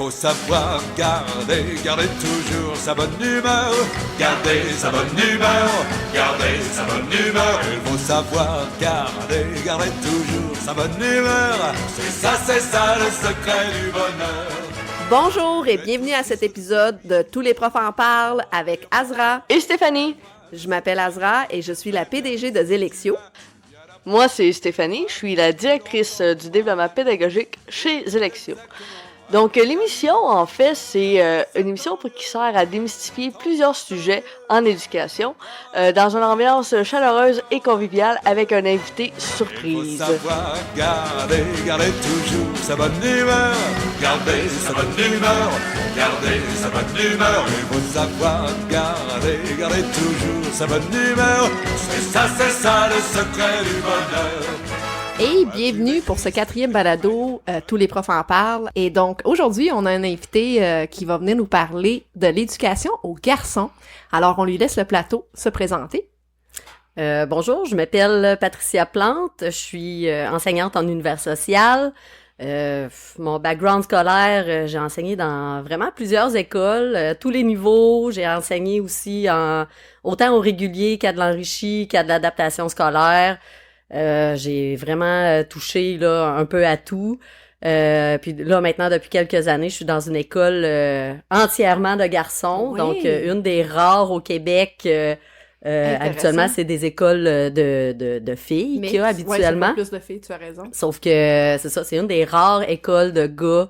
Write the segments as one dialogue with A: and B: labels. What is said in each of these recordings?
A: faut savoir garder toujours sa bonne humeur. Garder sa bonne humeur, garder sa bonne humeur. Il faut savoir garder toujours sa bonne humeur. C'est ça le secret du bonheur.
B: Bonjour et bienvenue à cet épisode de Tous les profs en parlent avec Azra
C: et Stéphanie.
B: Je m'appelle Azra et je suis la PDG de Zélexio.
C: Moi, c'est Stéphanie, je suis la directrice du développement pédagogique chez Zélexio. Donc, l'émission, en fait, c'est une émission qui sert à démystifier plusieurs sujets en éducation dans une ambiance chaleureuse et conviviale avec un invité surprise.
A: Il faut savoir garder toujours sa bonne humeur. Garder sa bonne humeur, garder sa bonne humeur. Il faut savoir garder toujours sa bonne humeur. C'est ça le secret du bonheur.
B: Et bienvenue pour ce 4e balado, Tous les profs en parlent. Et donc, aujourd'hui, on a un invité qui va venir nous parler de l'éducation aux garçons. Alors, on lui laisse le plateau se présenter.
D: Bonjour, je m'appelle Patricia Plante, je suis enseignante en univers social. Mon background scolaire, j'ai enseigné dans vraiment plusieurs écoles, tous les niveaux. J'ai enseigné aussi autant au régulier qu'à de l'enrichi, qu'à de l'adaptation scolaire. J'ai vraiment touché là un peu à tout. Puis là maintenant depuis quelques années, je suis dans une école entièrement de garçons,
B: oui.
D: Donc une des rares au Québec. Habituellement, c'est des écoles de filles qu'il y a habituellement.
B: Ouais, c'est pas plus de filles, tu as raison.
D: Sauf que c'est ça, c'est une des rares écoles de gars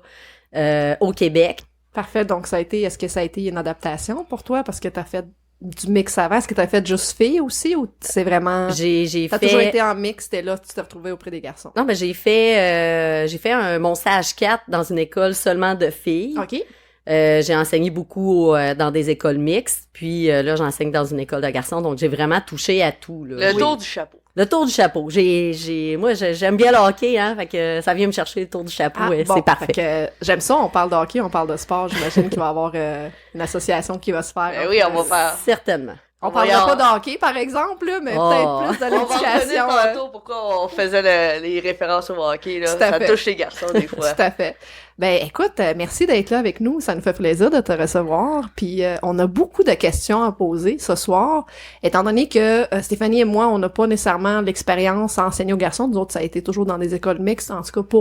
D: au Québec.
B: Parfait. Donc est-ce que ça a été une adaptation pour toi parce que t'as fait du mix avant? Est-ce que t'as fait juste filles aussi ou c'est vraiment... T'as toujours été en mix, t'es là, tu t'es retrouvée auprès des garçons?
D: Non, mais j'ai fait mon stage 4 dans une école seulement de filles.
B: OK.
D: J'ai enseigné beaucoup dans des écoles mixtes, puis là, j'enseigne dans une école de garçons, donc j'ai vraiment touché à tout. Là.
C: Le tour du chapeau.
D: Le tour du chapeau. Moi, j'aime bien le hockey, hein, fait que ça vient me chercher le tour du chapeau, c'est parfait.
B: Fait que j'aime ça, on parle de hockey, on parle de sport, j'imagine qu'il va y avoir une association qui va se faire.
C: Oui, on va faire.
D: Certainement.
B: On parlera pas de hockey, par exemple, là, mais peut-être plus de l'éducation.
C: On va revenir tantôt pourquoi on faisait les références au hockey, là. Ça touche les garçons, des fois.
B: Tout à fait. Ben, écoute, merci d'être là avec nous. Ça nous fait plaisir de te recevoir. Puis, on a beaucoup de questions à poser ce soir. Étant donné que Stéphanie et moi, on n'a pas nécessairement l'expérience à enseigner aux garçons. Nous autres, ça a été toujours dans des écoles mixtes. En tout cas,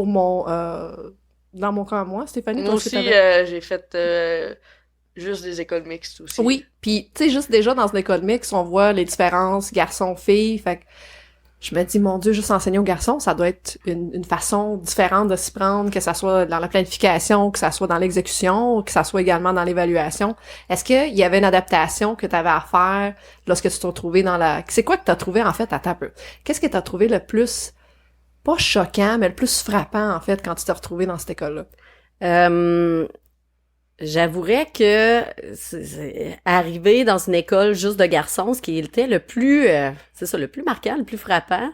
B: dans mon cas à moi, Stéphanie.
C: Moi aussi, j'ai fait juste des écoles mixtes aussi.
B: Oui, puis tu sais, juste déjà dans une école mixte, on voit les différences garçons-filles. Fait que je me dis, mon Dieu, juste enseigner aux garçons, ça doit être une façon différente de s'y prendre, que ça soit dans la planification, que ça soit dans l'exécution, que ça soit également dans l'évaluation. Est-ce qu'il y avait une adaptation que tu avais à faire lorsque tu t'es retrouvé dans la... C'est quoi que tu as trouvé, en fait, à ta peu? Qu'est-ce que tu as trouvé le plus, pas choquant, mais le plus frappant, en fait, quand tu t'es retrouvé dans cette école-là?
D: J'avouerais que arriver dans une école juste de garçons, ce qui était le plus marquant, le plus frappant,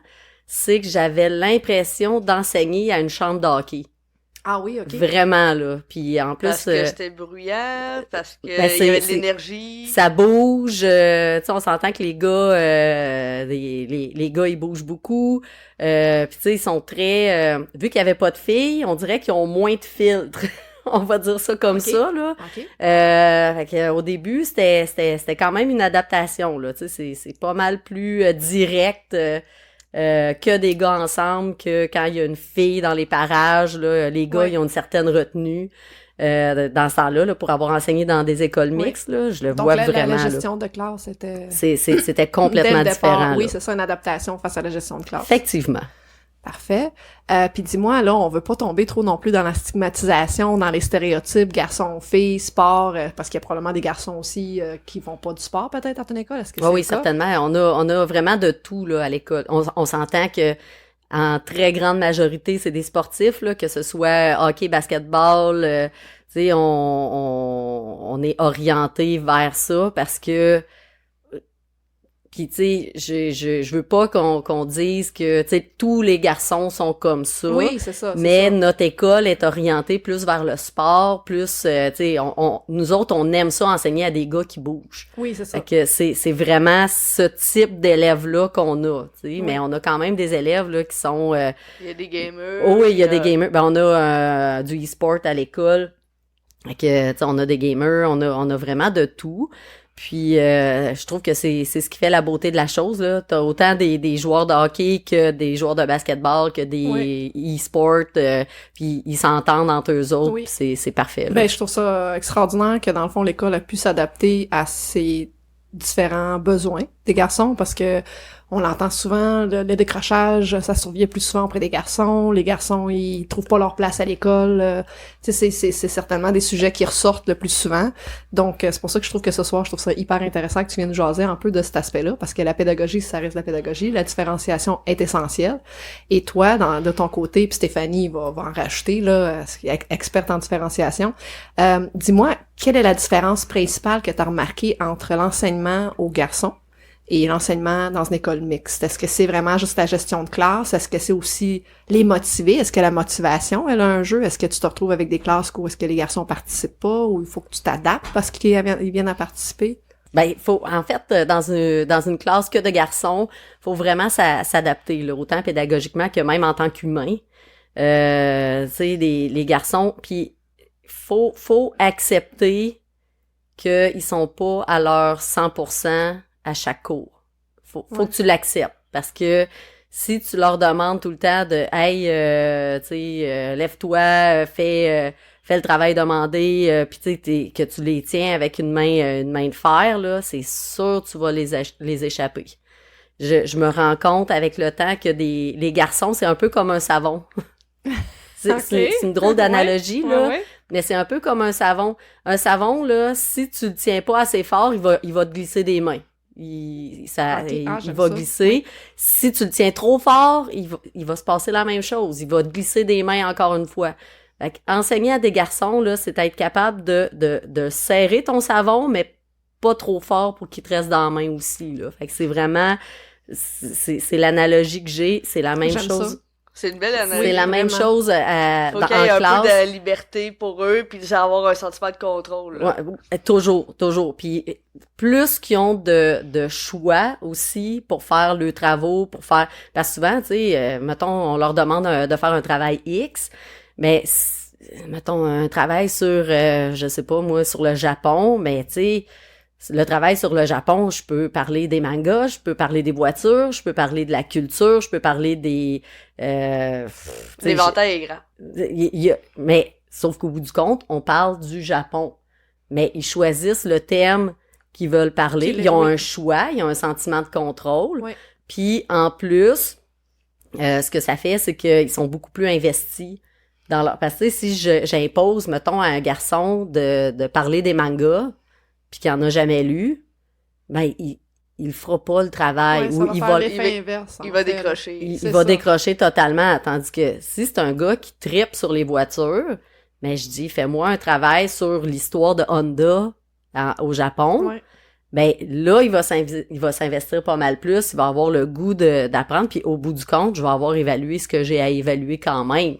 D: c'est que j'avais l'impression d'enseigner à une chambre de hockey.
B: Ah oui, OK.
D: Vraiment, là. Puis en plus...
C: Parce que c'était bruyant, parce que il y avait de l'énergie.
D: Ça bouge. Tu sais, on s'entend que les gars, les gars, ils bougent beaucoup. Puis tu sais, ils sont très... vu qu'il y avait pas de filles, on dirait qu'ils ont moins de filtres. On va dire ça comme ça, là.
B: Okay.
D: Fait que, au début, c'était quand même une adaptation, là. Tu sais, c'est pas mal plus direct que des gars ensemble, que quand il y a une fille dans les parages, là, les gars, ils ont une certaine retenue. Dans ce temps-là, là, pour avoir enseigné dans des écoles mixtes, là, je le vois vraiment.
B: Donc la gestion de classe, c'était...
D: C'était complètement différent.
B: Oui, c'est ça, une adaptation face à la gestion de classe.
D: Effectivement.
B: Parfait. Puis dis-moi, là, on veut pas tomber trop non plus dans la stigmatisation, dans les stéréotypes, garçons, filles, sport, parce qu'il y a probablement des garçons aussi qui font pas du sport peut-être à ton école. Est-ce que c'est
D: oui,
B: le cas?
D: Certainement. On a vraiment de tout là à l'école. On s'entend que en très grande majorité, c'est des sportifs, là, que ce soit hockey, basketball. Tu sais, on est orienté vers ça parce que Puis, tu sais, je veux pas qu'on dise que, tu sais, tous les garçons sont comme ça.
B: Oui, c'est ça.
D: Mais notre école est orientée plus vers le sport, plus, tu sais, nous autres, on aime ça enseigner à des gars qui bougent.
B: Oui, c'est ça.
D: Fait que c'est vraiment ce type d'élèves-là qu'on a, tu sais. Oui. Mais on a quand même des élèves, là, qui sont...
C: il y a des gamers.
D: Oh oui, il y a des gamers. Ben, on a du e-sport à l'école. Fait que, tu sais, on a des gamers, on a vraiment de tout. Puis je trouve que c'est ce qui fait la beauté de la chose, là. T'as autant des joueurs de hockey que des joueurs de basketball, que des e-sports, puis ils s'entendent entre eux autres,
B: Oui.
D: puis c'est parfait, là.
B: Ben, je trouve ça extraordinaire que, dans le fond, l'école a pu s'adapter à ces différents besoins des garçons, parce que on l'entend souvent, le décrochage, ça survient plus souvent auprès des garçons. Les garçons, ils trouvent pas leur place à l'école. Tu sais, c'est certainement des sujets qui ressortent le plus souvent. Donc, c'est pour ça que je trouve que ce soir, je trouve ça hyper intéressant que tu viennes jaser un peu de cet aspect-là, parce que la pédagogie, ça reste la pédagogie. La différenciation est essentielle. Et toi, de ton côté, puis Stéphanie va en rajouter, là, experte en différenciation. Dis-moi, quelle est la différence principale que tu as remarquée entre l'enseignement aux garçons et l'enseignement dans une école mixte? Est-ce que c'est vraiment juste la gestion de classe? Est-ce que c'est aussi les motiver? Est-ce que la motivation, elle a un jeu? Est-ce que tu te retrouves avec des classes où est-ce que les garçons participent pas, ou il faut que tu t'adaptes parce qu'ils viennent à participer?
D: Ben, faut, en fait, dans une classe que de garçons, faut vraiment s'adapter, là, autant pédagogiquement que même en tant qu'humain. Tu sais, les garçons, puis faut accepter qu'ils sont pas à leur 100% à chaque cours. Faut que tu l'acceptes, parce que si tu leur demandes tout le temps de hey, tu sais, lève-toi, fais le travail demandé, puis tu sais que tu les tiens avec une main de fer, là, c'est sûr que tu vas les échapper. Je me rends compte avec le temps que les garçons, c'est un peu comme un savon. C'est une drôle d'analogie, là.
B: Ouais.
D: Mais c'est un peu comme un savon. Un savon, là, si tu le tiens pas assez fort, il va te glisser des mains. Il va glisser. Si tu le tiens trop fort, il va se passer la même chose. Il va te glisser des mains encore une fois. Fait enseigner à des garçons, là, c'est être capable de serrer ton savon, mais pas trop fort pour qu'il te reste dans la main aussi, là. Fait que c'est vraiment, c'est l'analogie que j'ai. C'est la même chose.
B: Ça.
C: C'est une belle analogie.
D: C'est la même
B: vraiment.
D: chose
C: Faut qu'il y ait un peu de liberté pour eux, puis avoir un sentiment de contrôle. Là.
D: Ouais, toujours. Puis plus qu'ils ont de choix aussi pour faire leurs travaux, parce que souvent, tu sais, mettons, on leur demande de faire un travail X, mais mettons un travail sur, je sais pas moi, sur le Japon, mais tu sais, le travail sur le Japon, je peux parler des mangas, je peux parler des voitures, je peux parler de la culture, je peux parler des...
C: L'éventail est grand.
D: Mais, sauf qu'au bout du compte, on parle du Japon. Mais ils choisissent le thème qu'ils veulent parler. Ils ont un choix, ils ont un sentiment de contrôle.
B: Oui.
D: Puis, en plus, ce que ça fait, c'est qu'ils sont beaucoup plus investis dans leur... Parce que si j'impose, mettons, à un garçon de parler des mangas, puis qu'il en a jamais lu, ben il fera pas le travail, ou il va
C: décrocher.
D: Il va décrocher totalement, tandis que si c'est un gars qui trippe sur les voitures, ben je dis fais-moi un travail sur l'histoire de Honda au Japon.
B: Ouais.
D: Ben là il va s'investir pas mal plus, il va avoir le goût d'apprendre, puis au bout du compte, je vais avoir évalué ce que j'ai à évaluer quand même,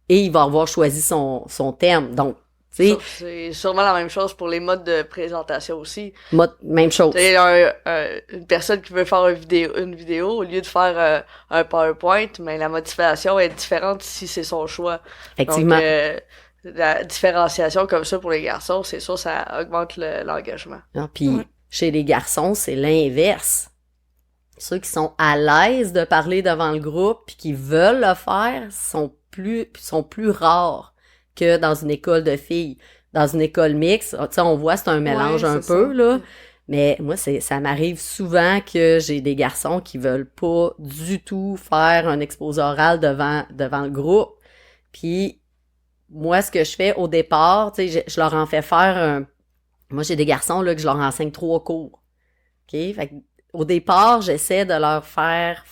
D: et il va avoir choisi son thème. Donc
C: c'est sûrement la même chose pour les modes de présentation aussi.
D: Même chose.
C: C'est une personne qui veut faire une vidéo, au lieu de faire un PowerPoint, mais la motivation est différente si c'est son choix.
D: Effectivement.
C: Donc, la différenciation comme ça pour les garçons, c'est sûr, ça augmente l'engagement.
D: Puis chez les garçons, c'est l'inverse. Ceux qui sont à l'aise de parler devant le groupe puis qui veulent le faire sont plus rares que dans une école de filles. Dans une école mixte, tu sais, on voit, c'est un mélange un peu, là. Mais moi, ça m'arrive souvent que j'ai des garçons qui veulent pas du tout faire un exposé oral devant le groupe. Puis, moi, ce que je fais au départ, tu sais, je leur en fais faire moi, j'ai des garçons, là, que je leur enseigne 3 cours. OK? Fait que, au départ, j'essaie de leur faire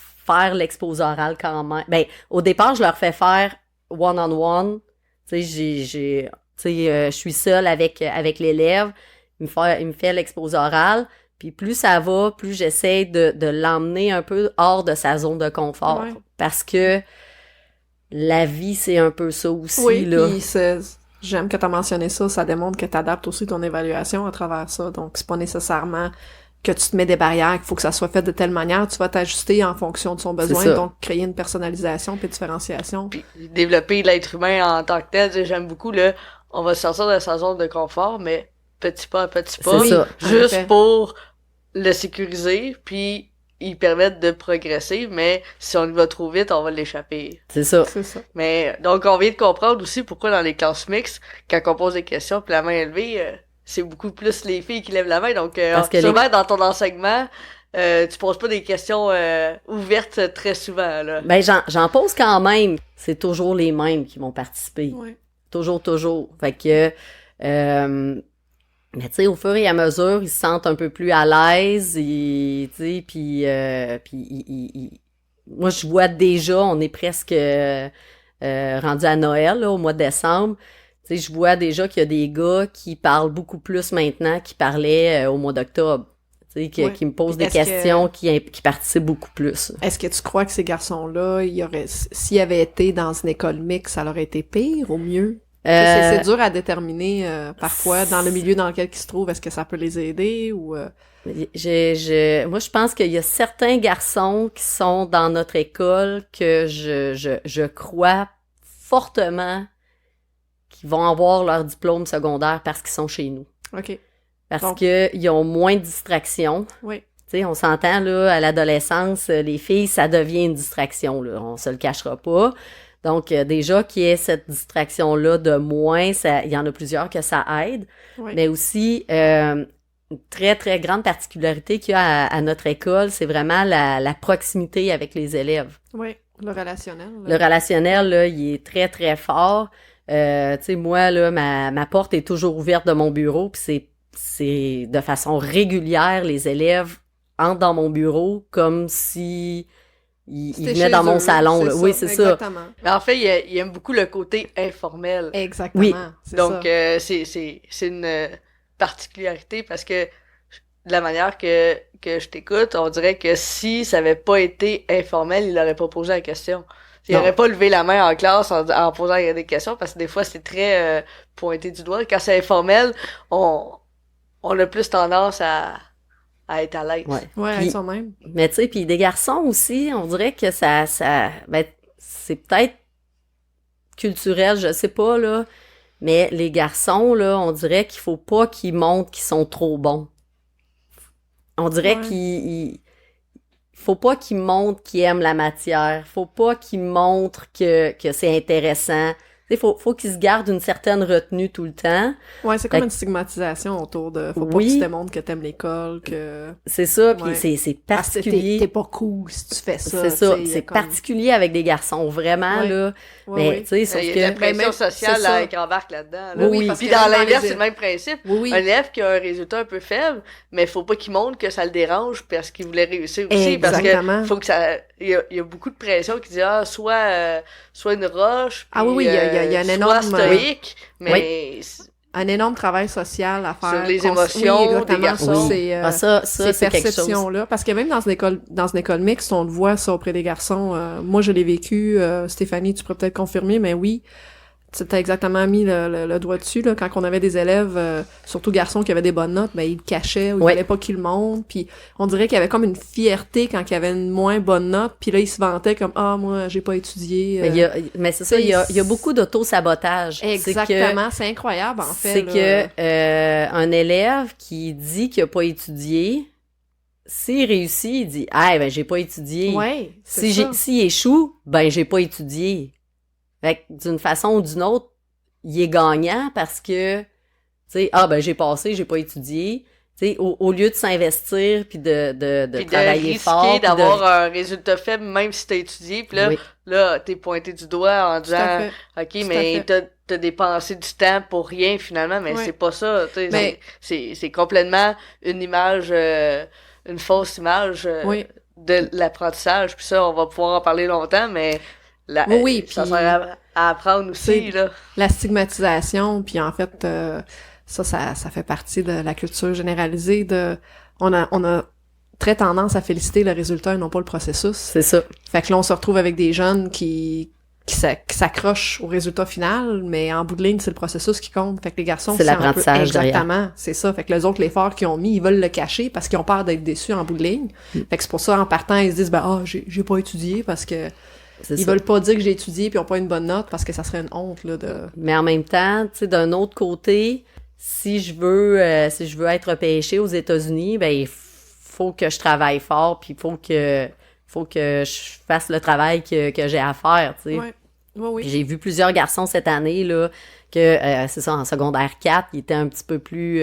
D: l'exposé oral quand même. Ben, au départ, je leur fais faire one-on-one. Tu sais, je suis seule avec l'élève, il me fait l'exposé oral, puis plus ça va, plus j'essaie de l'emmener un peu hors de sa zone de confort.
B: Ouais.
D: Parce que la vie, c'est un peu ça aussi,
B: oui,
D: là.
B: Puis j'aime que tu as mentionné ça, ça démontre que tu adaptes aussi ton évaluation à travers ça, donc c'est pas nécessairement que tu te mets des barrières, qu'il faut que ça soit fait de telle manière, tu vas t'ajuster en fonction de son besoin, donc créer une personnalisation puis différenciation.
C: Puis développer l'être humain en tant que tel, j'aime beaucoup, là, on va sortir de sa zone de confort, mais petit pas à petit pas,
D: C'est ça.
B: En
C: juste
B: effet.
C: pour le sécuriser, puis ils permettent de progresser, mais si on y va trop vite, on va l'échapper.
D: C'est ça.
B: C'est ça.
C: Mais donc on vient de comprendre aussi pourquoi dans les classes mixtes, quand on pose des questions puis la main est levée, c'est beaucoup plus les filles qui lèvent la main. Donc
D: Parce que
C: sûrement dans ton enseignement, tu poses pas des questions ouvertes très souvent là.
D: Ben, j'en pose quand même. C'est toujours les mêmes qui vont participer.
B: Ouais.
D: Toujours. Fait que, mais tu sais, au fur et à mesure, ils se sentent un peu plus à l'aise, et tu sais, moi, je vois déjà, on est presque rendu à Noël, là, au mois de décembre. Tu sais, je vois déjà qu'il y a des gars qui parlent beaucoup plus maintenant qu'ils parlaient au mois d'octobre. Tu sais,
B: Ouais.
D: qui me posent des
B: Est-ce que-
D: questions, qui participent beaucoup plus.
B: Est-ce que tu crois que ces garçons-là, s'ils avaient été dans une école mixte, ça leur aurait été pire ou mieux? C'est dur à déterminer parfois dans le milieu dans lequel ils se trouvent. Est-ce que ça peut les aider ou
D: Moi, je pense qu'il y a certains garçons qui sont dans notre école que je crois fortement qu'ils vont avoir leur diplôme secondaire parce qu'ils sont chez nous.
B: OK.
D: Parce
B: Donc-
D: qu'ils ont moins de distractions.
B: Oui.
D: Tu sais, on s'entend, là, à l'adolescence, les filles, ça devient une distraction, là. On se le cachera pas. Donc, déjà qu'il y ait cette distraction-là de moins, il y en a plusieurs que ça aide.
B: Oui.
D: Mais aussi, une très, très grande particularité qu'il y a à notre école, c'est vraiment la proximité avec les élèves.
B: Oui. Le relationnel.
D: Le relationnel, là, il est très, très fort. Tu sais, moi, là, ma porte est toujours ouverte de mon bureau, puis c'est de façon régulière, les élèves entrent dans mon bureau comme si ils
B: C'était
D: venaient
B: chez
D: dans mon
B: eux,
D: salon. Là. Oui, c'est ça.
B: Exactement.
C: Mais en fait, il aime beaucoup le côté informel.
B: Exactement.
D: Oui.
B: C'est
C: Donc
B: ça.
C: c'est une particularité parce que de la manière que je t'écoute, on dirait que si ça avait pas été informel, il aurait pas posé la question. Il
D: Non.
C: aurait pas levé la main en classe en posant des questions parce que des fois c'est très pointé du doigt. Quand c'est informel, on a plus tendance à être à l'aise.
D: Ouais.
B: Ouais,
D: Puis-
B: être soi-même.
D: Mais tu sais, puis des garçons aussi, on dirait que ben, c'est peut-être culturel, je sais pas, là, mais les garçons, là, on dirait qu'il faut pas qu'ils montrent qu'ils sont trop bons. On dirait
B: Ouais.
D: qu'il faut pas qu'ils montrent qu'ils aiment la matière, faut pas qu'ils montrent que c'est intéressant. Tu sais, faut qu'ils se gardent une certaine retenue tout le temps.
B: Ouais, c'est comme
D: Fait-
B: une stigmatisation autour de. Faut pas
D: Oui.
B: que tu te montres que t'aimes l'école, que.
D: C'est ça, puis
B: Ouais.
D: c'est
B: Parce que
D: particulier.
B: t'es pas cool si tu fais ça.
D: C'est ça,
B: tu sais,
D: c'est
B: comme-
D: particulier avec des garçons, vraiment,
B: Ouais.
D: là.
B: Ouais,
D: Mais,
B: ouais.
D: tu sais, sauf
C: Il y a de la
D: que...
C: pression
B: même-
C: sociale
B: c'est ça.
C: là, qui embarque là-dedans. Là.
D: Oui, oui.
B: parce
C: Puis
B: que
C: dans
B: même dans
C: l'inverse,
B: les-
C: c'est le même principe.
B: Oui, oui.
C: Un élève qui a un résultat un peu faible, mais faut pas qu'il montre que ça le dérange parce qu'il voulait réussir aussi. Parce
B: Exactement.
C: que faut que ça. Il y a beaucoup de pression qui dit soit une roche.
B: Ah oui, oui, il y a un
C: soit
B: énorme-
C: stoïque, mais
B: Un énorme travail social à faire.
C: Sur les
B: Cons-
C: émotions
B: oui, exactement,
C: des garçons.
B: sur ces,
D: Ah, ça
B: ces
D: c'est quelque chose.
B: perceptions-là. Parce que même dans une école mixte, on le voit ça auprès des garçons. Moi, je l'ai vécu. Stéphanie, tu pourrais peut-être confirmer, mais oui. Tu t'as exactement mis le doigt dessus, là, quand on avait des élèves, surtout garçons qui avaient des bonnes notes, ben, ils le cachaient ou ils
D: Ouais.
B: voulaient pas qu'ils le montrent, puis on dirait qu'il y avait comme une fierté quand il y avait une moins bonne note, puis là, ils se vantaient comme « Ah, moi, j'ai pas étudié.
D: Mais c'est ça, il y a beaucoup d'auto-sabotage.
B: Exactement, c'est incroyable, en fait.
D: C'est
B: là.
D: que un élève qui dit qu'il a pas étudié, s'il réussit, il dit « Ah, ben j'ai pas étudié.
B: Ouais, c'est ça.
D: S'il échoue, ben j'ai pas étudié. » Fait que d'une façon ou d'une autre, il est gagnant parce que, tu sais, ah ben j'ai passé, j'ai pas étudié. Tu sais, au lieu de s'investir puis de
C: puis
D: travailler
C: de
D: fort.
C: risquer
D: puis
C: d'avoir un résultat faible même si t'as étudié. Puis là,
D: Oui.
C: là t'es pointé du doigt en
B: Tout à
C: disant
B: fait.
C: OK,
B: Tout
C: mais
B: à fait.
C: t'as dépensé du temps pour rien finalement, mais
B: Ouais.
C: c'est pas ça. Tu sais,
B: Mais-
C: c'est complètement une image, une fausse image
B: Oui.
C: de l'apprentissage. Puis ça, on va pouvoir en parler longtemps, mais
B: Oui,
C: ça
B: puis-
C: sert à apprendre aussi.
B: C'est-
C: Là.
B: La stigmatisation, puis en fait, ça fait partie de la culture généralisée de... On a très tendance à féliciter le résultat et non pas le processus.
D: C'est ça.
B: Fait que là, on se retrouve avec des jeunes qui s'accrochent au résultat final, mais en bout de ligne, c'est le processus qui compte. Fait que les garçons,
D: C'est
B: un peu-
D: l'apprentissage derrière.
B: Exactement, c'est ça. Fait que les autres, l'effort qu'ils ont mis, ils veulent le cacher parce qu'ils ont peur d'être déçus en bout de ligne. Fait que c'est pour ça, en partant, ils se disent, j'ai pas étudié parce que
D: C'est
B: Ils
D: ça.
B: veulent pas dire que j'ai étudié puis ils ont pas une bonne note parce que ça serait une honte, là, de...
D: Mais en même temps, tu sais, d'un autre côté, si je veux être repêchée aux États-Unis, ben il faut que je travaille fort, puis il faut que je fasse le travail que j'ai à faire, tu sais.
B: Ouais. Oui.
D: Puis j'ai vu plusieurs garçons cette année là que c'est ça en secondaire 4, ils étaient un petit peu plus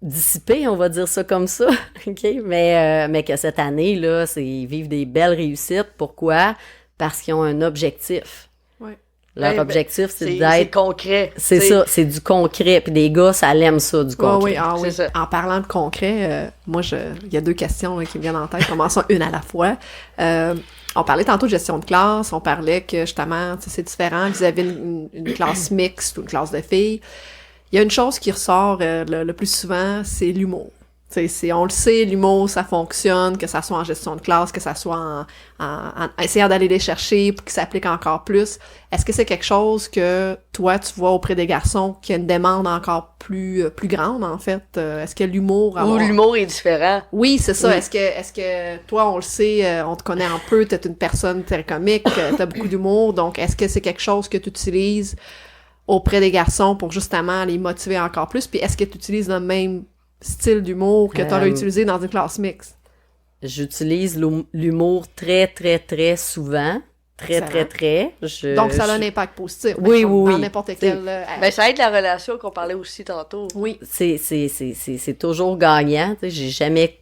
D: dissipés, on va dire ça comme ça, OK, mais que cette année là, ils vivent des belles réussites. Pourquoi? Parce qu'ils ont un objectif.
B: Ouais.
D: Leur
C: Ben,
D: objectif, c'est
C: C'est
D: d'être...
C: concret.
D: C'est
C: t'sais.
D: ça, c'est du concret. Puis les gars, ça l'aime ça, du concret.
B: Oui, ah oui.
C: C'est ça.
B: En parlant de concret, moi, il y a 2 questions là, qui me viennent en tête. Commençons une à la fois. On parlait tantôt de gestion de classe. On parlait que, justement, c'est différent vis-à-vis une classe mixte ou une classe de filles. Il y a une chose qui ressort le plus souvent, c'est l'humour. On le sait, l'humour, ça fonctionne, que ça soit en gestion de classe, que ça soit en essayant d'aller les chercher pour qu'ils s'appliquent encore plus. Est-ce que c'est quelque chose que toi, tu vois auprès des garçons qui a une demande encore plus grande, en fait? Est-ce que l'humour...
C: Ou l'humour est différent.
B: Oui, c'est ça.
C: Oui.
B: Est-ce que toi, on le sait, on te connaît un peu, t'es une personne très comique, t'as beaucoup d'humour, donc est-ce que c'est quelque chose que tu utilises auprès des garçons pour justement les motiver encore plus? Puis est-ce que tu utilises le même style d'humour que tu aurais utilisé dans une classe mixte?
D: J'utilise l'humour très, très, très souvent. Très,
B: Excellent.
D: très.
B: Donc, ça a un impact positif.
D: Oui,
B: comme
D: oui,
B: dans
D: oui.
B: n'importe quel...
C: Ben, ça aide la relation qu'on parlait aussi tantôt.
B: oui.
D: C'est toujours gagnant. Tu sais, j'ai jamais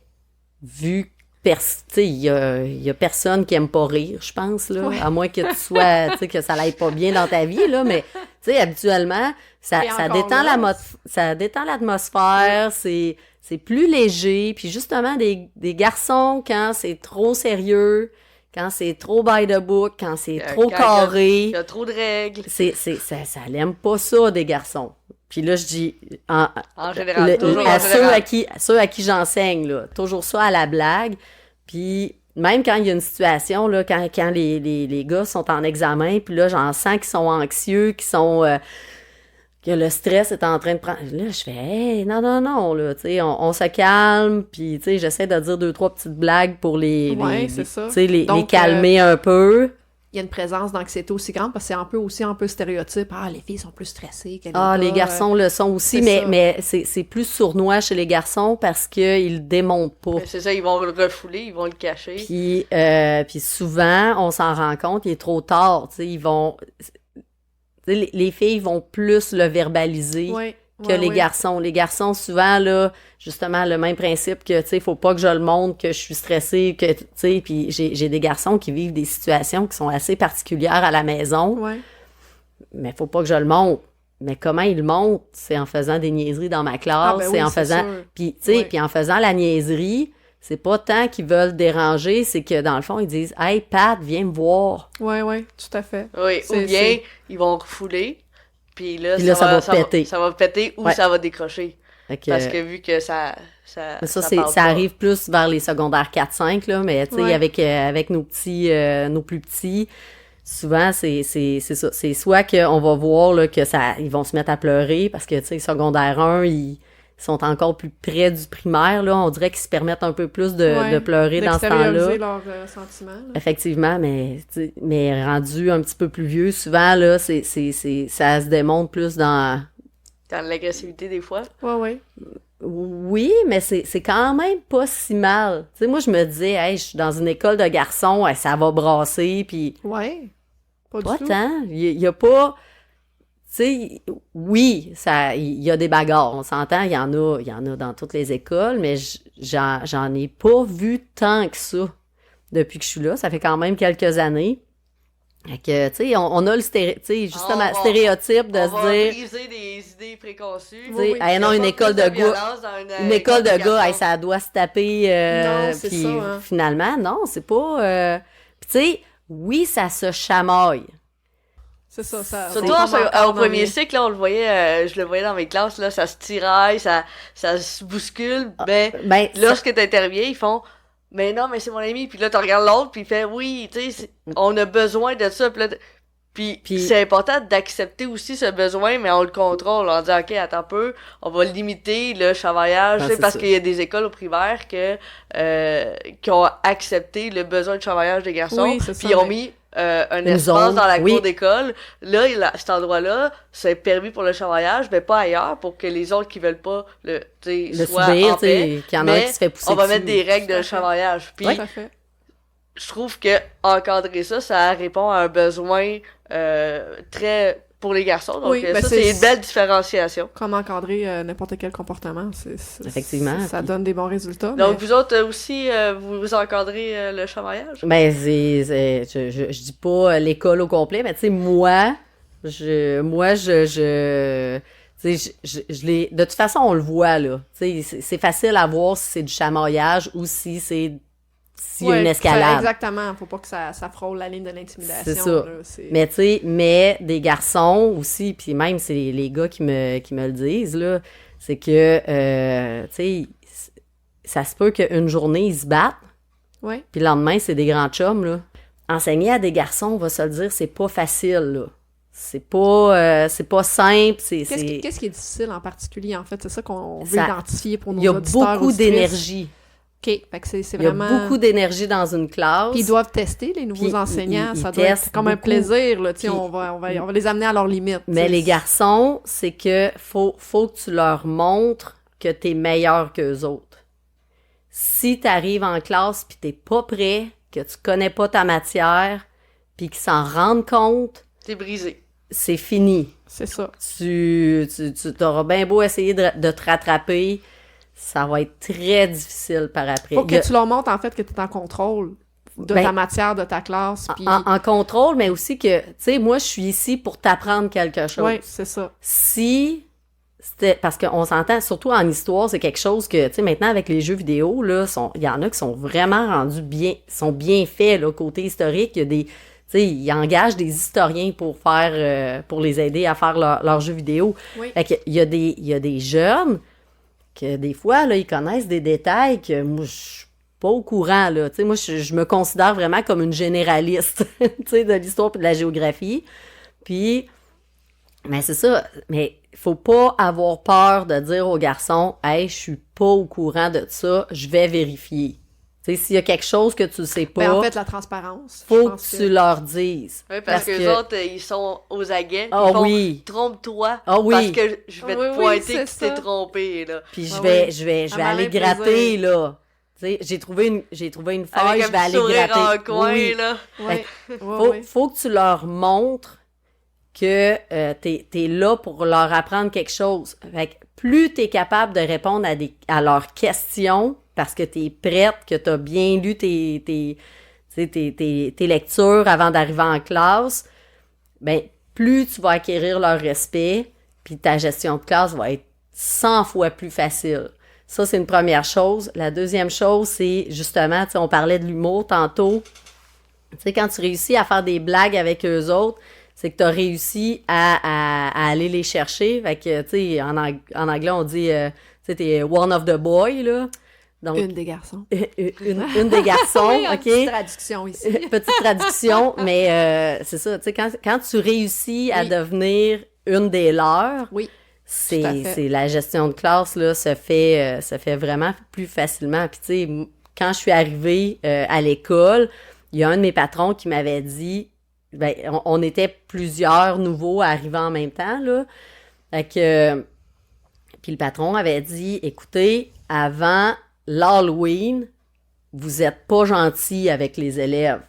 D: vu... Tu sais, il y a personne qui aime pas rire, je pense, là.
B: Ouais.
D: À moins que tu sois... Tu sais, que ça l'aille pas bien dans ta vie, là. Mais, tu sais, habituellement, ça
B: Et encore
D: détend
B: là,
D: ça détend l'atmosphère. C'est plus léger. Puis justement, des garçons, quand c'est trop sérieux, quand c'est trop by the book, quand c'est trop
C: Quand
D: carré...
C: Il y a trop de règles.
D: ça l'aime pas ça, des garçons. Puis là, je dis,
C: En général, toujours
D: à
C: en général.
D: ceux à qui j'enseigne, là, toujours ça à la blague. Puis même quand il y a une situation, là, quand les gars sont en examen, puis là, j'en sens qu'ils sont anxieux, que le stress est en train de prendre... Là, je fais, hey, non, là, tu sais, on se calme, puis, tu sais, j'essaie de dire 2-3 petites blagues pour
B: Ouais, c'est ça.
D: tu sais, les
B: Donc,
D: calmer un peu.
B: Il y a une présence d'anxiété aussi grande parce que c'est un peu stéréotype. Ah, les filles sont plus stressées que les
D: Ah,
B: gars.
D: les garçons le sont aussi,
B: c'est ça.
D: mais c'est plus sournois chez les garçons parce qu'ils le démontent pas.
C: Ben, c'est ça, ils vont le refouler, ils vont le cacher.
D: Puis souvent, on s'en rend compte, il est trop tard. Tu sais, ils vont... tu sais, les filles vont plus le verbaliser
B: Ouais,
D: que
B: ouais,
D: les
B: ouais.
D: garçons. Les garçons, souvent, là, justement, le même principe que, tu sais, faut pas que je le montre, que je suis stressée, que, tu sais, puis j'ai des garçons qui vivent des situations qui sont assez particulières à la maison,
B: Ouais.
D: mais faut pas que je le montre. Mais comment ils le montrent? C'est en faisant des niaiseries dans ma classe,
B: Ah, ben
D: c'est
B: oui,
D: en
B: c'est
D: faisant...
B: sûr.
D: Puis, tu sais,
B: Ouais.
D: puis en faisant la niaiserie, c'est pas tant qu'ils veulent déranger, c'est que, dans le fond, ils disent « Hey, Pat, viens me voir.
B: Ouais, tout à fait.
C: Oui, ou
B: C'est-
C: bien,
B: c'est-
C: ils vont refouler, puis là,
D: Puis là, ça va péter.
C: Ça va péter ou
D: Ouais.
C: ça va décrocher. »
D: Fait que,
C: Parce que vu que ça
D: mais ça,
C: parle
D: ça
C: pas.
D: arrive plus vers les secondaires 4-5, là, mais tu sais,
B: Ouais.
D: avec nos plus petits, souvent, c'est ça. C'est soit qu'on va voir là, que ils vont se mettre à pleurer parce que, tu sais, secondaire 1, ils sont encore plus près du primaire, là. On dirait qu'ils se permettent un peu plus de pleurer dans ce temps-là.
B: D'extérioriser leurs sentiments. là.
D: Effectivement, mais rendu un petit peu plus vieux, souvent, là, ça se démontre plus dans...
C: Dans l'agressivité des fois.
B: Ouais.
D: Oui, mais c'est quand même pas si mal. Tu sais, moi, je me disais, hey, je suis dans une école de garçons, hey, ça va brasser, puis
B: Ouais. Pas
D: pas
B: du tout.
D: tant. Il y a pas... Tu sais, oui, il y a des bagarres, on s'entend, il y en a dans toutes les écoles, mais j'en ai pas vu tant que ça depuis que je suis là. Ça fait quand même quelques années. Fait que, tu sais, on a le justement, stéréotype de
C: On
D: se
C: va
D: dire...
C: briser des idées préconçues.
D: Tu sais,
B: Oui,
D: hey, non,
C: Il y a
D: une
C: pas
D: école
C: plus
D: de gars,
C: violence dans
D: une école de gars, hey,
C: garçons.
D: ça doit se taper.
B: Non, c'est
D: puis
B: ça, hein.
D: finalement, non, c'est pas. Puis tu sais, oui, ça se chamaille.
B: C'est ça.
C: Surtout
B: ça tombe encore
C: au
B: dans
C: premier
B: les-
C: cycle, là, on le voyait, je le voyais dans mes classes, là, ça se tiraille, ça se bouscule. Ben,
D: Ben,
C: lorsque t'interviens, ils font mais non, mais c'est mon ami. Puis là, tu regardes l'autre, puis il fait oui, tu sais, on a besoin de ça. Puis là, puis c'est important d'accepter aussi ce besoin, mais on le contrôle. On dit, OK, attends un peu, on va limiter le chamaillage.
D: Ah,
C: Tu sais,
D: c'est
C: parce
D: ça.
C: qu'il y a des écoles au primaire qui ont accepté le besoin de chamaillage des garçons.
B: Oui, c'est ça,
C: Puis ils ont
B: mais-
C: mis un espace
D: zone,
C: dans la
D: oui.
C: cour d'école. Là, cet endroit-là, c'est permis pour le chamaillage, mais pas ailleurs, pour que les autres qui veulent pas le soient
D: subir,
C: en paix.
D: qu'il y en a un
C: Mais
D: qui se fait pousser
C: on va
D: dessus.
C: mettre des règles
B: Tout à
C: de
B: fait.
C: chamaillage. Puis
B: Tout à fait.
C: je trouve que encadrer ça répond à un besoin très pour les garçons. Donc
B: Oui, ben
C: ça,
B: c'est-
C: c'est une belle différenciation.
B: Comment encadrer n'importe quel comportement,
D: Effectivement,
B: ça
D: puis-
B: donne des bons résultats.
C: Donc
B: mais-
C: vous autres aussi, vous encadrez le chamaillage?
D: Ben, je dis pas l'école au complet, mais tu sais, moi, tu sais, je l'ai, de toute façon, on le voit, là. Tu sais, c'est facile à voir si c'est du chamaillage ou si s'il y a
B: Ouais,
D: une escalade.
B: Exactement, faut pas que ça frôle la ligne de l'intimidation.
D: C'est ça.
B: là,
D: Mais tu sais, mais des garçons aussi, puis même c'est les gars qui me le disent, là, c'est que, tu sais, ça se peut qu'une journée, ils se battent,
B: Ouais.
D: puis le lendemain, c'est des grands chums, là. Enseigner à des garçons, on va se le dire, c'est pas facile, là. C'est pas simple,
B: Qu'est-ce qui est difficile en particulier, en fait? C'est ça qu'on veut
D: Ça-
B: identifier pour nos
D: il y a
B: auditeurs,
D: beaucoup
B: auditrices.
D: d'énergie.
B: OK, fait que c'est
D: Il y a
B: vraiment...
D: beaucoup d'énergie dans une classe.
B: Puis ils doivent tester, les nouveaux
D: Puis
B: enseignants.
D: ils
B: Ça doit être
D: testent
B: comme un
D: beaucoup.
B: plaisir, là. Tu sais,
D: Puis-
B: on va les amener à leurs limites.
D: Mais
B: tu sais.
D: les garçons, c'est que faut que tu leur montres que t'es meilleur qu'eux autres. Si t'arrives en classe pis t'es pas prêt, que tu connais pas ta matière, puis qu'ils s'en rendent compte,
C: T'es brisé.
D: c'est fini.
B: C'est ça.
D: Tu t'auras bien beau essayer de te rattraper, ça va être très difficile par après.
B: Faut
D: Il y a-
B: que tu leur montres, en fait, que tu es en contrôle de
D: Ben,
B: ta matière, de ta classe. Puis...
D: en contrôle, mais aussi que, tu sais, moi, je suis ici pour t'apprendre quelque chose.
B: Oui, c'est ça.
D: Si c'était, parce qu'on s'entend, surtout en histoire, c'est quelque chose que, tu sais, maintenant avec les jeux vidéo, là, il y en a qui sont vraiment rendus bien, sont bien faits, là, côté historique. Il y a des, tu sais, ils engagent des historiens pour faire, pour les aider à faire leurs jeux vidéo.
B: Oui.
D: Fait que il y a des jeunes que des fois, là, ils connaissent des détails que moi, je suis pas au courant, là. Tu sais, moi, je me considère vraiment comme une généraliste, tu sais, de l'histoire et de la géographie. Puis, mais c'est ça, mais faut pas avoir peur de dire aux garçons, « Hey, je suis pas au courant de ça, je vais vérifier. » Tu sais, s'il y a quelque chose que tu sais pas,
B: Ben, en fait, la transparence. je
D: faut
B: pense
D: que tu leur dises.
C: Oui, parce que les autres, ils sont aux aguets.
D: Ah
C: Ils font,
D: oui.
C: trompe-toi.
D: Ah oui.
C: Parce que je vais
B: Oui,
C: te
B: oui,
C: pointer
B: c'est
C: que tu t'es
B: ça.
C: trompé, là.
D: Puis
B: Ah
D: je vais,
B: oui.
D: je vais, je
B: Un
D: vais
B: malin
D: aller gratter,
B: plaisir.
D: là. Tu sais, j'ai trouvé une faille,
C: Avec
D: je vais
C: un
D: aller
C: petit sourire
D: gratter.
C: en coin,
D: Oui.
C: là.
B: Oui,
D: Faut que tu leur montres que t'es là pour leur apprendre quelque chose. Fait que plus t'es capable de répondre à leurs questions, parce que t'es prête, que t'as bien lu tes lectures avant d'arriver en classe, ben plus tu vas acquérir leur respect, puis ta gestion de classe va être 100 fois plus facile. Ça, c'est une première chose. La deuxième chose, c'est justement, tu sais, on parlait de l'humour tantôt. Tu sais, quand tu réussis à faire des blagues avec eux autres, c'est que tu as réussi à aller les chercher. Fait que, tu sais, en anglais, on dit, tu sais, t'es one of the boy, là. Donc,
B: Une des garçons.
D: une des garçons,
B: Oui, une
D: OK?
B: petite traduction ici.
D: Petite traduction, mais c'est ça, tu sais, quand tu réussis à
B: Oui.
D: devenir une des leurs,
B: Oui. Tout à fait.
D: c'est la gestion de classe, là, se fait vraiment plus facilement. Puis, tu sais, quand je suis arrivée à l'école, il y a un de mes patrons qui m'avait dit, ben, on était plusieurs nouveaux arrivant en même temps, là. Fait que, puis le patron avait dit, écoutez, avant l'Halloween, vous êtes pas gentil avec les élèves.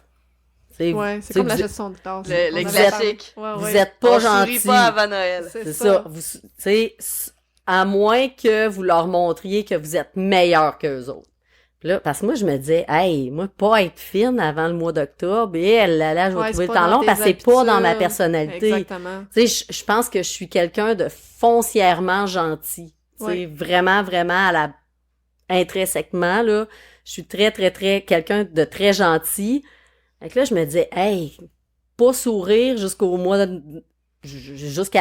D: Tu sais,
B: Ouais,
D: tu
B: c'est
D: sais,
B: comme la
D: vous-
B: gestion de classe.
C: Le
B: On avait
C: classique.
B: parlé. Ouais,
D: vous
B: ouais.
D: êtes pas
C: On sourit
D: gentil.
C: pas avant Noël.
D: C'est ça. Vous, tu sais, à moins que vous leur montriez que vous êtes meilleur qu'eux autres. Puis là, parce que moi, je me disais, hey, moi, pas être fine avant le mois d'octobre, et là, je vais
B: Ouais,
D: trouver
B: c'est
D: le
B: pas
D: temps
B: dans
D: long
B: tes
D: parce que c'est pas dans ma
B: habitudes.
D: personnalité.
B: Exactement.
D: Tu sais, je pense que je suis quelqu'un de foncièrement gentil. Tu sais,
B: Ouais.
D: vraiment, vraiment intrinsèquement, là, je suis très, très, très quelqu'un de très gentil. Fait que là, je me disais, hey, pas sourire jusqu'à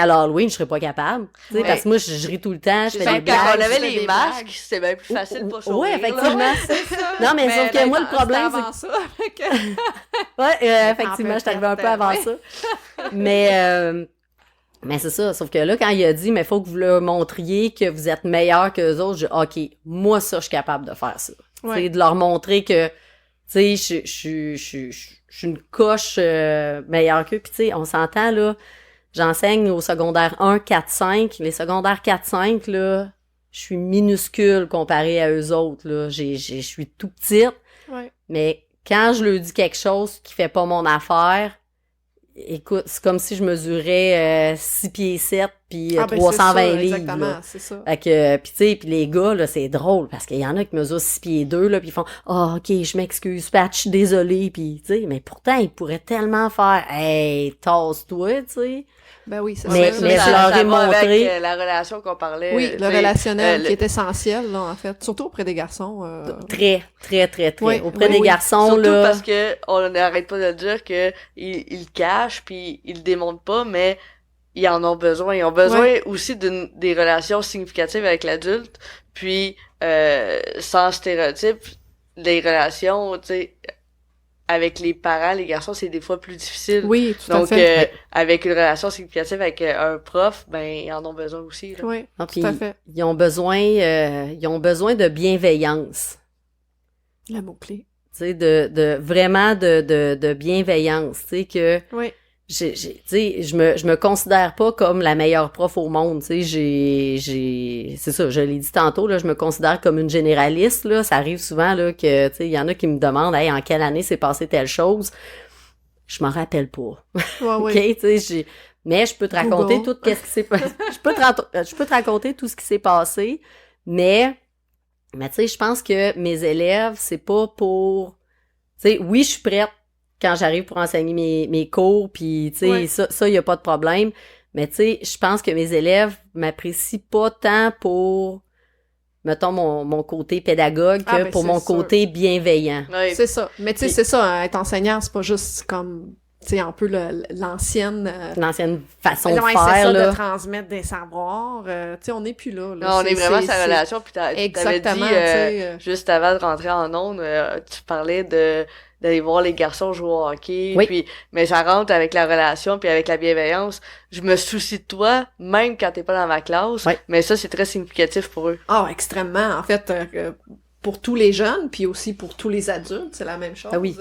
D: l'Halloween, je serais pas capable. Tu sais,
C: Ouais.
D: parce que moi, je ris tout le temps, je fais
C: Quand
D: des blagues.
C: on avait
B: tu fais
C: les
B: des
C: masques,
B: blagues.
C: c'était bien plus facile de pas sourire.
D: Oui,
C: là.
D: effectivement. Non, mais sauf que moi, le problème, c'est
B: avant ça. que-
D: ouais, effectivement, je suis arrivée un peu avant
B: ouais.
D: ça. Mais c'est ça. Sauf que là, quand il a dit, mais faut que vous leur montriez que vous êtes meilleur que les autres, j'ai OK, moi, ça, je suis capable de faire ça.
B: Ouais.
D: C'est de leur montrer que Tu sais, je suis une coche meilleure qu'eux. Puis tu sais, on s'entend, là, j'enseigne au secondaire 1, 4, 5. Les secondaires 4, 5, là, je suis minuscule comparée à eux autres, là. Je suis tout petite.
B: Ouais.
D: Mais quand je leur dis quelque chose qui fait pas mon affaire, écoute, c'est comme si je mesurais 6 pieds 7 puis
B: Ah, ben,
D: 320
B: c'est ça,
D: livres.
B: exactement,
D: Là.
B: c'est ça.
D: Fait que, pis tu sais, pis les gars, là, c'est drôle, parce qu'il y en a qui mesurent 6 pieds 2, là, pis ils font « Ah, ok, je m'excuse, Pat, je suis désolé. » Pis, tu sais, mais pourtant, ils pourraient tellement faire « Hey, tasse-toi, tu sais. »
B: Ben oui, c'est
D: Mais-
B: ça.
D: mais je leur ai
C: va
D: montré-
C: avec la relation qu'on parlait.
B: Oui,
C: tu
B: le
C: sais,
B: relationnel
C: le-
B: qui est essentiel, là, en fait. Surtout auprès des garçons.
D: Très, très, très, très.
B: Oui,
D: Auprès
B: oui,
D: des
B: oui.
D: garçons,
C: Surtout
D: là...
C: parce que on n'arrête pas de dire que ils le cachent puis ils le démontrent pas, mais ils en ont besoin. Ils ont besoin aussi des relations significatives avec l'adulte, puis sans stéréotype, les relations, tu sais, avec les parents, les garçons, c'est des fois plus difficile.
B: Oui, tout à
C: Donc,
B: fait.
C: avec une relation significative avec un prof, ben ils en ont besoin aussi. Là.
B: Oui,
D: Non,
B: tout
D: puis
B: à fait.
D: ils ont besoin de bienveillance.
B: Le mot-clé.
D: Tu sais, vraiment de bienveillance. Tu sais, que...
B: Oui.
D: tu sais, je me considère pas comme la meilleure prof au monde, tu sais, c'est ça, je l'ai dit tantôt, là, je me considère comme une généraliste, là, ça arrive souvent, là, que, tu sais, il y en a qui me demandent, hey, en quelle année s'est passé telle chose, je m'en rappelle pas,
B: Ouais,
D: ok,
B: oui.
D: tu sais, mais je peux te raconter
B: Google.
D: tout qu'est-ce qui s'est passé, je peux te raconter tout ce qui s'est passé, mais tu sais, je pense que mes élèves, c'est pas pour, tu sais, oui, je suis prête quand j'arrive pour enseigner mes cours, puis tu sais,
B: Ouais.
D: ça, y a pas de problème. Mais tu sais, je pense que mes élèves m'apprécient pas tant pour, mettons, mon côté pédagogue que
B: Ah, ben,
D: pour
B: c'est
D: mon
B: sûr.
D: côté bienveillant.
C: Ouais.
B: C'est ça. Mais tu sais,
D: Puis-
B: c'est ça, hein, être enseignant, c'est pas juste comme, tu sais, un peu l'ancienne...
D: L'ancienne façon
B: ouais,
D: de
B: c'est
D: faire,
B: ça,
D: là.
B: de transmettre des savoirs. Tu sais, on n'est plus là.
C: Non, on est vraiment sa
B: c'est-
C: relation, puis t'avais dit,
B: Exactement, tu sais.
C: juste avant de rentrer en ondes, tu parlais d'aller voir les garçons jouer au hockey,
D: Oui.
C: puis mais ça rentre avec la relation puis avec la bienveillance. Je me soucie de toi même quand t'es pas dans ma classe,
D: Oui.
C: mais ça c'est très significatif pour eux.
B: Ah, extrêmement. En fait, pour tous les jeunes, puis aussi pour tous les adultes, c'est la même chose.
D: Ah oui.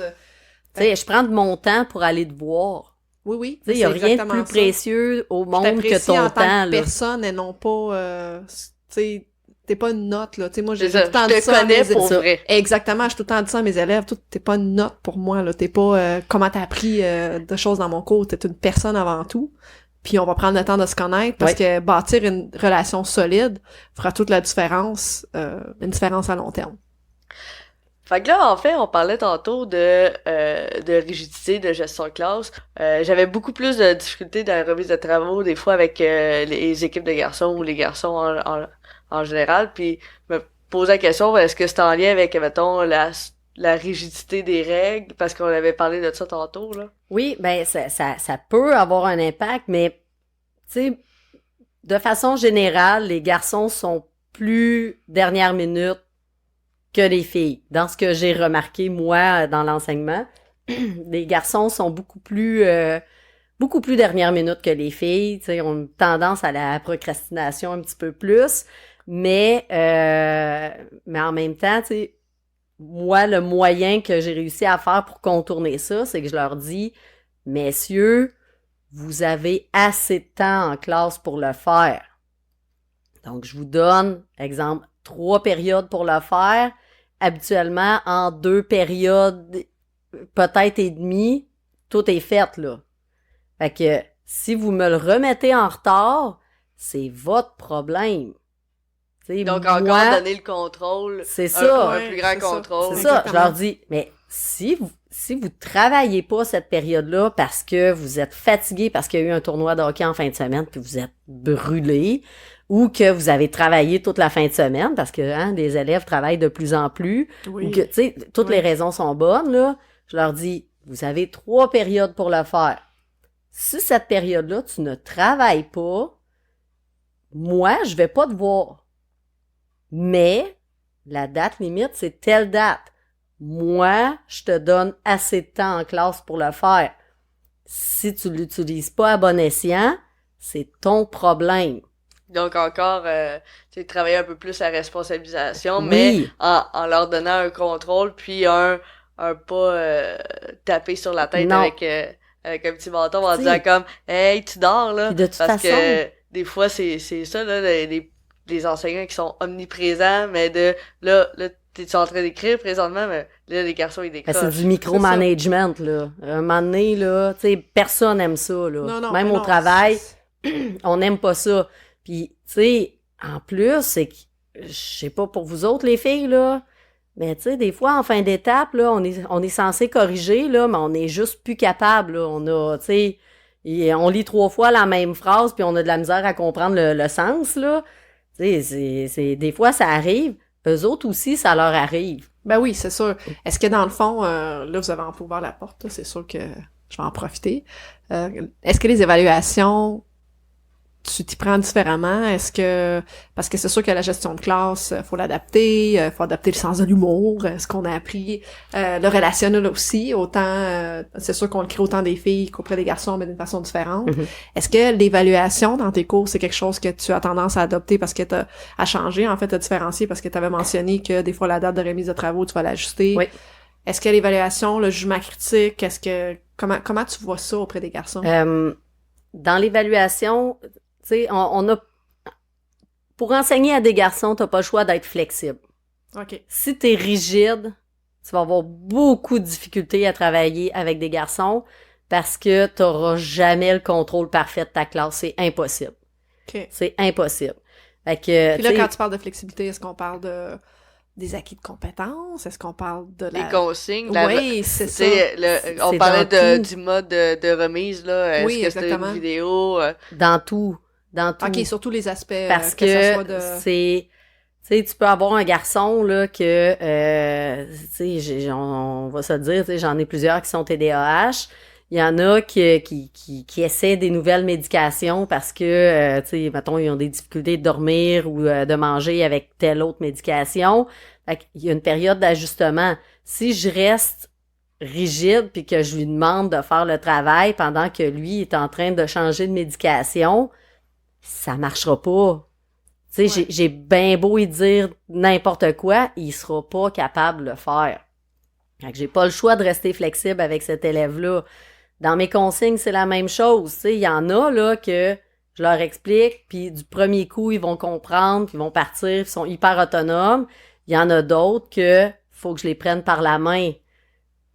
D: Tu sais, je prends de mon temps pour aller te voir.
B: Oui, oui.
D: Tu sais, il y a
B: c'est
D: rien de
B: exactement
D: plus
B: ça.
D: précieux au
B: Je
D: monde que
B: t'apprécie
D: ton
B: en
D: temps,
B: tant que
D: là.
B: personne et non pas, tu sais, t'es pas une note, là. Tu sais, moi, j'ai
C: C'est
B: tout
C: ça,
B: le temps
C: je
B: dit
C: te
B: ça à
C: connais
B: mes
C: pour
B: élèves.
C: vrai.
B: Exactement, j'ai tout le temps dit ça à mes élèves. T'es pas une note pour moi, là. T'es pas comment t'as appris de choses dans mon cours. T'es une personne avant tout. Puis on va prendre le temps de se connaître parce que bâtir une relation solide fera toute la différence, une différence à long terme.
C: Fait que là, en fait, on parlait tantôt de rigidité, de gestion de classe. J'avais beaucoup plus de difficultés dans la remise de travaux, des fois avec les équipes de garçons ou les garçons en général. Puis je me posais la question, est-ce que c'est en lien avec, mettons, la rigidité des règles? Parce qu'on avait parlé de ça tantôt, là.
D: Oui, ben ça peut avoir un impact, mais tu sais, de façon générale, les garçons sont plus dernière minute que les filles. Dans ce que j'ai remarqué, moi, dans l'enseignement, les garçons sont beaucoup plus dernière minute que les filles. Tu sais, ont une tendance à la procrastination un petit peu plus. Mais en même temps, tu sais, moi, le moyen que j'ai réussi à faire pour contourner ça, c'est que je leur dis, messieurs, vous avez assez de temps en classe pour le faire. Donc, je vous donne, exemple, 3 périodes pour le faire. Habituellement, en 2 périodes, peut-être et demie, tout est fait, là. Fait que, si vous me le remettez en retard, c'est votre problème. T'sais,
C: Donc,
D: moi,
C: encore donner le contrôle.
D: c'est
C: Un
D: ça.
C: plus grand
B: c'est ça.
C: contrôle.
D: C'est ça, je
B: Exactement.
D: leur dis, mais si vous travaillez pas cette période-là parce que vous êtes fatigué, parce qu'il y a eu un tournoi de hockey en fin de semaine, puis vous êtes brûlé, ou que vous avez travaillé toute la fin de semaine, parce que les élèves travaillent de plus en plus,
B: Oui.
D: ou que, tu sais, toutes
B: Oui.
D: les raisons sont bonnes, là, je leur dis, vous avez 3 périodes pour le faire. Si cette période-là, tu ne travailles pas, moi, je vais pas te voir. Mais la date limite, c'est telle date. Moi, je te donne assez de temps en classe pour le faire. Si tu l'utilises pas à bon escient, c'est ton problème.
C: Donc encore, tu sais, travailler un peu plus la responsabilisation,
D: Oui.
C: mais en leur donnant un contrôle, puis un un pas tapé sur la tête
D: Non.
C: avec un petit bâton en
D: T'sais.
C: disant comme hey tu dors là
D: Puis de toute
C: parce
D: façon-
C: que des fois c'est ça là les enseignants qui sont omniprésents mais là t'es en train d'écrire présentement mais là les garçons ils
D: Ben,
C: décrochent.
D: c'est du micromanagement, là. Un moment donné, là, tu sais, personne aime ça, là.
B: Non,
D: Même
B: mais
D: au
B: non,
D: travail, on n'aime pas ça. Puis, tu sais, en plus, c'est que, je sais pas pour vous autres, les filles, là, mais tu sais, des fois, en fin d'étape, là, on est censé corriger, là, mais on est juste plus capable, là. On a, tu sais, on lit 3 fois la même phrase, puis on a de la misère à comprendre le sens, là. Tu sais, des fois, ça arrive. Eux autres aussi, ça leur arrive.
B: Ben oui, c'est sûr. Est-ce que dans le fond, là, vous avez ouvert la porte, là, c'est sûr que je vais en profiter. Est-ce que les évaluations, tu t'y prends différemment? Est-ce que... Parce que c'est sûr que la gestion de classe, faut l'adapter, faut adapter le sens de l'humour, ce qu'on a appris, le relationnel aussi, autant... c'est sûr qu'on le crée autant des filles qu'auprès des garçons, mais d'une façon différente.
D: Mhm.
B: Est-ce que l'évaluation dans tes cours, c'est quelque chose que tu as tendance à adopter parce que à changer, en fait, à différencier, parce que tu avais mentionné que des fois, la date de remise de travaux, tu vas l'ajuster?
D: Oui.
B: Est-ce que l'évaluation, le jugement critique, comment tu vois ça auprès des garçons?
D: Dans l'évaluation, tu sais, on a... Pour enseigner à des garçons, t'as pas le choix d'être flexible.
B: OK.
D: Si t'es rigide, tu vas avoir beaucoup de difficultés à travailler avec des garçons parce que t'auras jamais le contrôle parfait de ta classe. C'est impossible.
B: OK.
D: C'est impossible. Fait que,
B: Puis là,
D: tu sais,
B: quand tu parles de flexibilité, est-ce qu'on parle des acquis de compétences? Est-ce qu'on parle de
C: Les
B: la...
C: consignes
B: Oui, c'est ça.
C: on
D: C'est
C: parlait
D: dans tout.
C: du mode de remise là est-ce
B: Oui,
C: que c'était
B: exactement.
C: une vidéo
D: dans tout.
B: OK, sur tous les aspects,
D: Parce
B: ça
D: que
B: soit de...
D: c'est... Tu sais, tu peux avoir un garçon, là, que... tu sais, on va se le dire, tu sais, j'en ai plusieurs qui sont TDAH. Il y en a qui essaient des nouvelles médications parce que, tu sais, mettons, ils ont des difficultés de dormir ou de manger avec telle autre médication. Fait qu'il y a une période d'ajustement. Si je reste rigide puis que je lui demande de faire le travail pendant que lui est en train de changer de médication, ça marchera pas. Tu sais,
B: Ouais.
D: j'ai bien beau y dire n'importe quoi, il sera pas capable de le faire. Fait que j'ai pas le choix de rester flexible avec cet élève-là. Dans mes consignes, c'est la même chose. Tu sais, il y en a, là, que je leur explique, puis du premier coup, ils vont comprendre, puis ils vont partir, ils sont hyper autonomes. Il y en a d'autres que faut que je les prenne par la main. Tu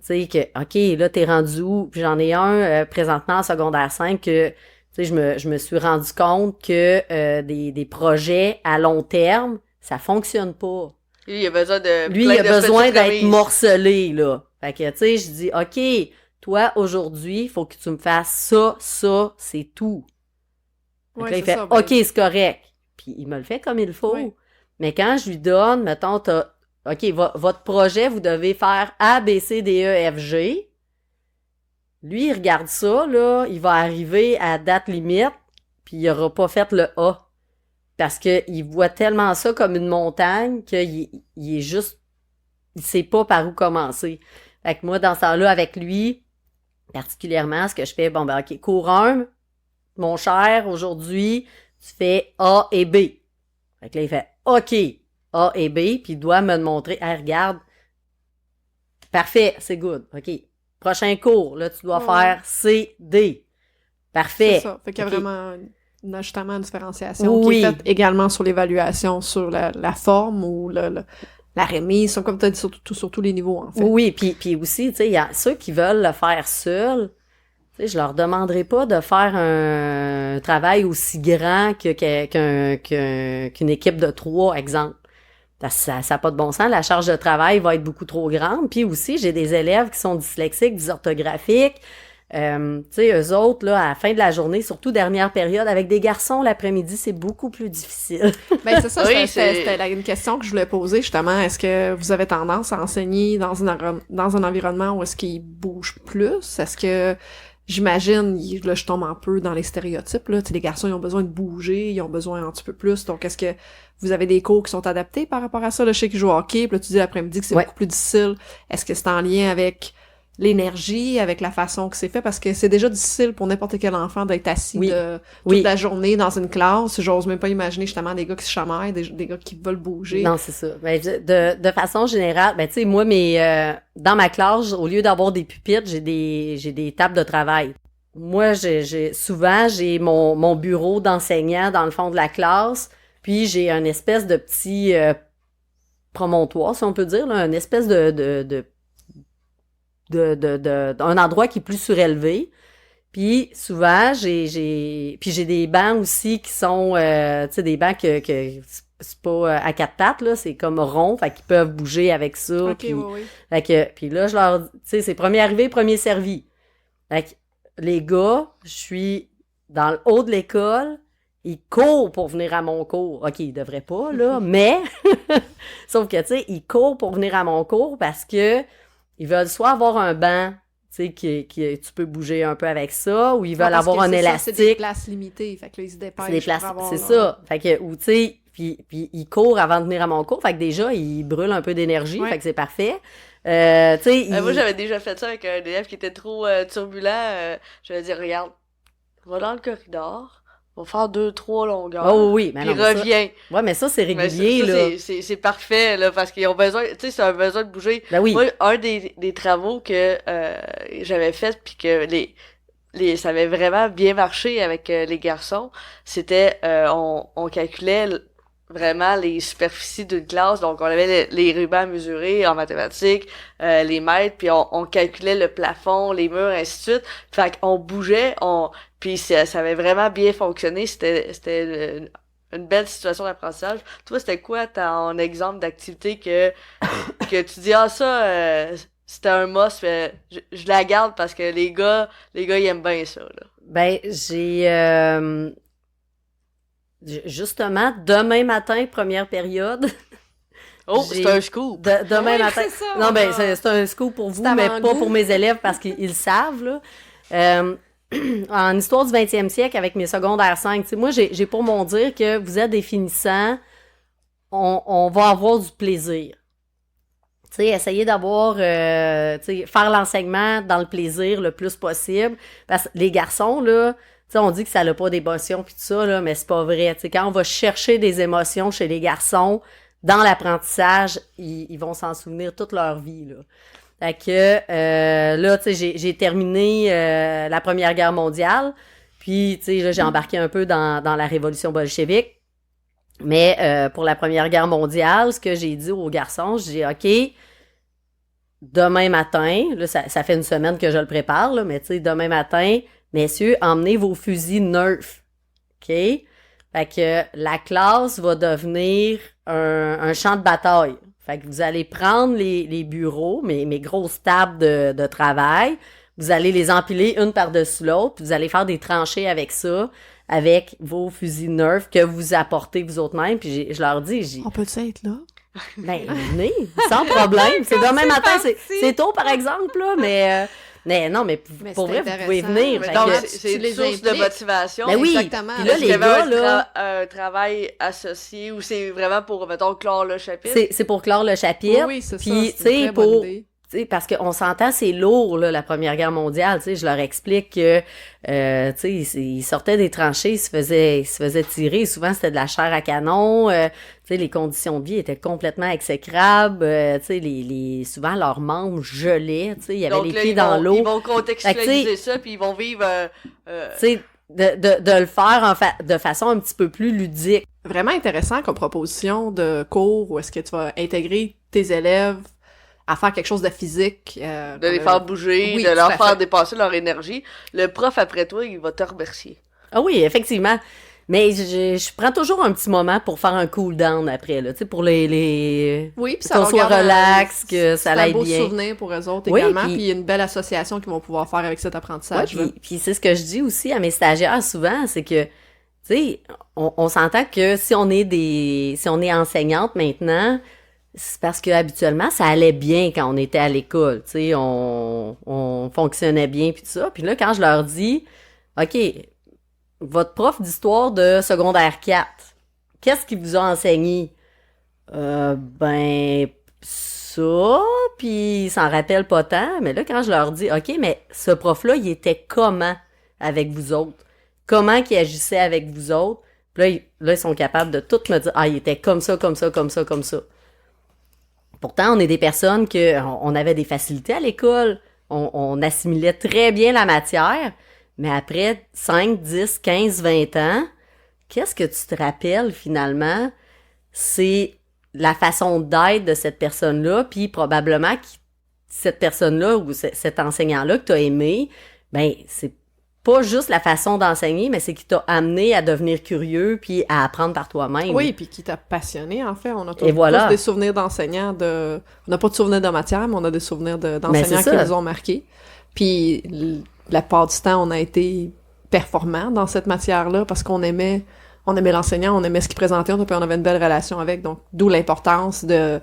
D: sais, que, OK, là, t'es rendu où? Puis j'en ai un présentement en secondaire 5 que, tu sais, je me suis rendu compte que des projets à long terme, ça fonctionne pas.
C: lui il a besoin de
D: Lui,
C: plein
D: il a
C: de
D: besoin
C: petites
D: d'être
C: remises.
D: morcelé, là. Fait que, tu sais, je dis, OK, toi, aujourd'hui, il faut que tu me fasses ça, c'est tout. Fait que
B: Ouais,
D: là, il
B: c'est
D: fait,
B: ça, ben-
D: OK, c'est correct. Puis il me le fait comme il faut.
B: Oui.
D: Mais quand je lui donne, mettons, OK, votre projet, vous devez faire A, B, C, D, E, F, G. Lui, il regarde ça, là, il va arriver à date limite, puis il aura pas fait le A. Parce que il voit tellement ça comme une montagne qu'il est juste... Il sait pas par où commencer. Fait que moi, dans ce temps-là, avec lui, particulièrement, ce que je fais, bon, ben, OK, cours 1, mon cher, aujourd'hui, tu fais A et B. Fait que là, il fait OK, A et B, puis il doit me montrer, hey, regarde, parfait, c'est good, OK. Prochain cours, là, tu dois
B: Ouais.
D: faire C, D. Parfait.
B: C'est ça. Fait qu'il y a
D: OK.
B: vraiment un ajustement, une différenciation
D: Oui.
B: qui est faite également sur l'évaluation, sur la forme ou la remise, sur, comme tu as dit, sur tous les niveaux, en fait.
D: Oui, puis aussi, tu sais, il y a ceux qui veulent le faire seuls, tu sais, je leur demanderai pas de faire un travail aussi grand qu'une équipe de 3, exemple. Parce que ça n'a pas de bon sens. La charge de travail va être beaucoup trop grande. Puis aussi, j'ai des élèves qui sont dyslexiques, dysorthographiques. Tu sais, eux autres, là, à la fin de la journée, surtout dernière période, avec des garçons l'après-midi, c'est beaucoup plus difficile.
B: Ben, c'est ça,
C: Oui,
B: c'était une question que je voulais poser, justement. Est-ce que vous avez tendance à enseigner dans un environnement où est-ce qu'ils bougent plus? Est-ce que, j'imagine, là, je tombe un peu dans les stéréotypes, là. Tu sais, les garçons, ils ont besoin de bouger, ils ont besoin un petit peu plus. Donc, est-ce que vous avez des cours qui sont adaptés par rapport à ça? Là, je sais qu'ils jouent au hockey, puis là, tu dis l'après-midi que c'est
D: Ouais.
B: beaucoup plus difficile. Est-ce que c'est en lien avec l'énergie, avec la façon que c'est fait, parce que c'est déjà difficile pour n'importe quel enfant d'être assis
D: Oui.
B: toute
D: Oui.
B: la journée dans une classe. J'ose même pas imaginer justement des gars qui se chamaillent, des gars qui veulent bouger.
D: Non, c'est ça. Ben, de façon générale, ben, tu sais, moi, dans ma classe, au lieu d'avoir des pupitres, j'ai des tables de travail. Moi, souvent, j'ai mon bureau d'enseignant dans le fond de la classe, puis j'ai un espèce de petit promontoire, si on peut dire, là, une espèce un endroit qui est plus surélevé. Puis souvent, j'ai des bancs aussi qui sont, tu sais, des bancs que c'est pas à quatre pattes, là, c'est comme rond, fait qu'ils peuvent bouger avec ça.
B: Ok,
D: puis,
B: oui.
D: fait que, puis là, je leur dis, tu sais, c'est premier arrivé, premier servi. Fait que les gars, je suis dans le haut de l'école, ils courent pour venir à mon cours. OK, ils devraient pas, là, mais, sauf que, tu sais, ils courent pour venir à mon cours parce que ils veulent soit avoir un banc, tu sais, tu peux bouger un peu avec ça, ou ils veulent avoir un élastique.
B: C'est des places limitées, fait que là, ils se dépêchent.
D: C'est des places,
B: pour avoir
D: c'est
B: leur-
D: ça. Fait que, ou tu sais, puis ils courent avant de venir à mon cours, fait que déjà, ils brûlent un peu d'énergie,
B: Ouais.
D: fait que c'est parfait. Tu sais,
C: Moi, j'avais déjà fait ça avec un élève qui était trop turbulent. Je lui ai dit, regarde, va dans le corridor, va faire 2-3 longueurs.
D: Oh oui, mais
C: puis
D: non, mais ça-
C: reviens.
D: Ouais, mais ça, c'est
C: Mais
D: régulier,
C: ça,
D: là.
C: c'est parfait, là, parce qu'ils ont besoin, tu sais, c'est un besoin de bouger.
D: Ben oui.
C: Moi, un des travaux que j'avais fait, puis que ça avait vraiment bien marché avec les garçons, c'était, on calculait vraiment les superficies d'une classe, donc on avait les rubans mesurés en mathématiques, les mètres, puis on calculait le plafond, les murs, ainsi de suite. Fait qu'on bougeait, puis ça avait vraiment bien fonctionné, c'était une belle situation d'apprentissage. Toi, c'était quoi ton exemple d'activité que tu dis, ah, ça, c'était un must, je la garde parce que les gars, ils aiment bien ça, là.
D: Ben, justement, demain matin, première période.
C: Oh,
D: J'ai-
C: c'est un scoop!
D: Demain
B: Ouais,
D: matin.
B: c'est ça.
D: Non, ben, c'est un scoop pour vous,
B: C'est
D: mais
B: avant-goût.
D: pas pour mes élèves parce qu'ils le savent, là. En histoire du 20e siècle, avec mes secondaires 5, tu sais, moi, j'ai pour mon dire que vous êtes des finissants, on va avoir du plaisir. Tu sais, essayer d'avoir, tu sais, faire l'enseignement dans le plaisir le plus possible. Parce que les garçons, là, tu sais, on dit que ça n'a pas d'émotions puis tout ça, là, mais c'est pas vrai. Tu sais, quand on va chercher des émotions chez les garçons, dans l'apprentissage, ils vont s'en souvenir toute leur vie, là. Fait que, là, tu sais, j'ai terminé la Première Guerre mondiale, puis, tu sais, là, j'ai embarqué un peu dans la révolution bolchevique. Mais pour la Première Guerre mondiale, ce que j'ai dit aux garçons, j'ai dit, OK, demain matin, là, ça fait une semaine que je le prépare, là, mais tu sais, demain matin, messieurs, emmenez vos fusils Nerf. OK? Fait que la classe va devenir un champ de bataille. Fait que vous allez prendre les bureaux, mes grosses tables de travail, vous allez les empiler une par-dessus l'autre, puis vous allez faire des tranchées avec ça, avec vos fusils Nerf que vous apportez vous autres mêmes. Puis je leur dis,
B: On peut-tu être là?
D: ben, venez, sans problème. C'est demain matin,
B: parti.
D: c'est tôt, par exemple, là, mais non, mais
B: Mais
D: pour
B: c'est
D: vrai, vous pouvez
B: intéressant.
D: venir.
C: Mais
D: Fait
C: donc,
D: que-
C: c'est
B: tu les
C: une source de
B: impliques.
C: motivation.
D: Ben oui,
B: Exactement.
D: puis là,
C: Est-ce
D: les
C: qu'il y avait
D: gars,
C: un,
D: là,
C: un travail associé ou c'est vraiment pour, mettons, clore le chapitre?
D: c'est pour clore le chapitre.
B: Oui, c'est ça.
D: Puis,
B: C'est une
D: tu sais,
B: très bonne
D: pour,
B: idée.
D: tu sais, parce qu'on s'entend, c'est lourd, là, la Première Guerre mondiale. Tu sais, je leur explique que, tu sais, ils sortaient des tranchées, ils se faisaient tirer. Souvent, c'était de la chair à canon. Tu sais, les conditions de vie étaient complètement exécrables. Tu sais, souvent, leurs membres gelaient. Tu sais, il y avait
C: Donc
D: les
C: là,
D: pieds
C: ils
D: dans
C: vont-
D: l'eau.
C: Ils vont contextualiser
D: Fait que,
C: ça, puis ils vont vivre...
D: Tu sais, de le faire de façon un petit peu plus ludique.
B: Vraiment intéressant comme proposition de cours où est-ce que tu vas intégrer tes élèves à faire quelque chose de physique.
C: de les faire bouger,
B: Oui,
C: de
B: tout
C: leur
B: à
C: faire
B: fait.
C: dépasser leur énergie. Le prof, après toi, il va te remercier.
D: Ah oui, effectivement. Mais je prends toujours un petit moment pour faire un cool down après, là, tu sais, pour les...
B: Oui, puis ça
D: qu'on
B: leur
D: soit
B: garde
D: relax, que ça
B: c'est un
D: l'aille
B: beau
D: bien.
B: souvenir pour eux autres
D: Oui,
B: également,
D: puis-
B: puis il y a une belle association qu'ils vont pouvoir faire avec cet
D: Ouais,
B: apprentissage.
D: puis c'est ce que je dis aussi à mes stagiaires souvent, c'est que, tu sais, on s'entend que si on est enseignante maintenant, c'est parce que habituellement ça allait bien quand on était à l'école, tu sais, on fonctionnait bien puis tout ça. Puis là, quand je leur dis, OK, votre prof d'histoire de secondaire 4, qu'est-ce qu'il vous a enseigné? Ben, ça, ça, puis ils s'en rappellent pas tant. Mais là, quand je leur dis, OK, mais ce prof-là, il était comment avec vous autres? Comment qu'il agissait avec vous autres? Puis là, ils sont capables de tout me dire, ah, il était comme ça, comme ça, comme ça, comme ça. Pourtant, on est des personnes on avait des facilités à l'école. On assimilait très bien la matière. Mais après 5, 10, 15, 20 ans, qu'est-ce que tu te rappelles finalement? C'est la façon d'être de cette personne-là, puis probablement que cette personne-là ou cet enseignant-là que tu as aimé, ben c'est pas juste la façon d'enseigner, mais c'est qui t'a amené à devenir curieux puis à apprendre par toi-même.
B: Oui, puis qui t'a passionné, en fait. On a
D: Et voilà.
B: tous des souvenirs d'enseignants On n'a pas de souvenirs de matière, mais on a des souvenirs d'enseignants
D: c'est
B: qui
D: ça.
B: nous ont marqués. Puis, la part du temps, on a été performants dans cette matière-là parce qu'on aimait l'enseignant, on aimait ce qu'il présentait, puis on avait une belle relation avec. Donc, d'où l'importance de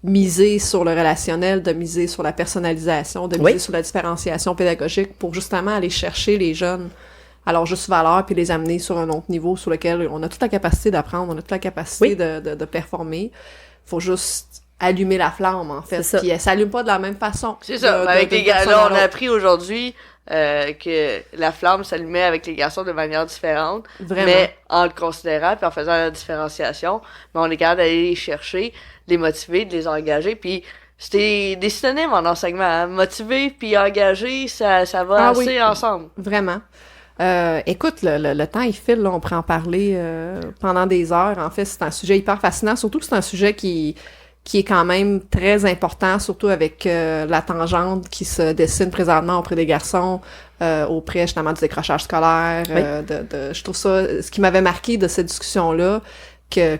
B: miser sur le relationnel, de miser sur la personnalisation, de miser sur la différenciation pédagogique pour justement aller chercher les jeunes à leur juste valeur puis les amener sur un autre niveau sur lequel on a toute la capacité d'apprendre, on a toute la capacité de performer. Faut juste allumer la flamme, en fait. Puis elle s'allume pas de la même façon.
C: C'est ça. Avec les gars, là, on a appris aujourd'hui que la flamme s'allumait avec les garçons de manière différente.
B: Vraiment.
C: Mais en le considérant puis en faisant la différenciation, mais on est capable d'aller les chercher, de les motiver, de les engager. Puis c'était des synonymes en enseignement. Hein. Motiver puis engager, ça va assez ensemble.
B: Vraiment. Écoute, le temps, il file, là, on pourrait en parler pendant des heures. En fait, c'est un sujet hyper fascinant, surtout que c'est un sujet qui est quand même très important, surtout avec la tangente qui se dessine présentement auprès des garçons, auprès justement du décrochage scolaire. Je trouve ça, ce qui m'avait marqué de cette discussion-là, que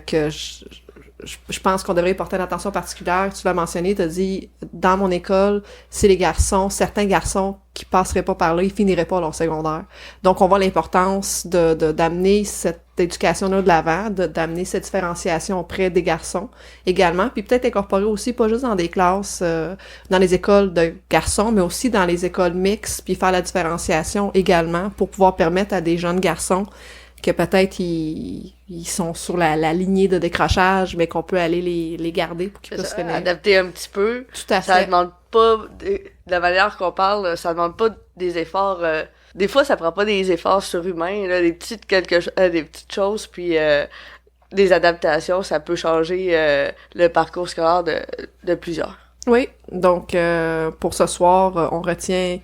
B: je pense qu'on devrait y porter une attention particulière. Tu l'as mentionné, tu as dit, dans mon école, c'est les garçons, certains garçons qui passeraient pas par là, ils finiraient pas leur secondaire. Donc, on voit l'importance d'amener cette éducation-là de l'avant, d'amener cette différenciation auprès des garçons également, puis peut-être incorporer aussi, pas juste dans des classes, dans les écoles de garçons, mais aussi dans les écoles mixtes, puis faire la différenciation également pour pouvoir permettre à des jeunes garçons que peut-être ils sont sur la lignée de décrochage, mais qu'on peut aller les garder pour qu'ils puissent finir.
C: Adapter un petit peu.
B: Tout à fait.
C: Ça demande pas, de la manière qu'on parle, ça demande pas des efforts. Des fois, ça prend pas des efforts surhumains, là, des petites choses, puis des adaptations, ça peut changer le parcours scolaire de plusieurs.
B: Oui, donc pour ce soir, on retient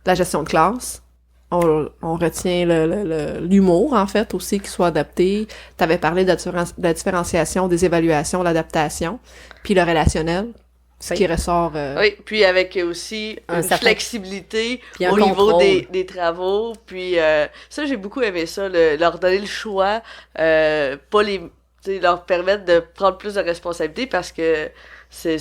B: la gestion de classe. On retient l'humour, en fait, aussi, qui soit adapté. Tu avais parlé de la différenciation, des évaluations, l'adaptation, puis le relationnel, ce qui ressort...
C: Oui, puis avec aussi une flexibilité au niveau des travaux. Puis ça, j'ai beaucoup aimé ça, leur donner le choix, pas leur permettre de prendre plus de responsabilités parce que c'est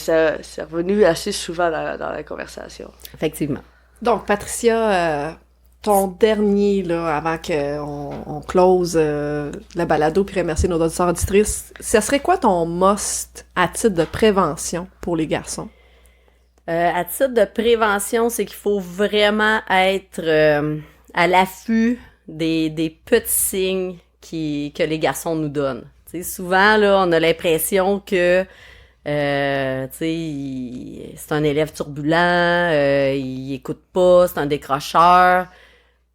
C: revenu assez souvent dans la conversation.
D: Effectivement.
B: Donc, Patricia... ton dernier, là, avant qu'on close la balado puis remercier nos auditeurs auditrices, ça serait quoi ton must à titre de prévention pour les garçons?
D: À titre de prévention, c'est qu'il faut vraiment être à l'affût des petits signes que les garçons nous donnent. T'sais, souvent, là, on a l'impression que c'est un élève turbulent, il écoute pas, c'est un décrocheur.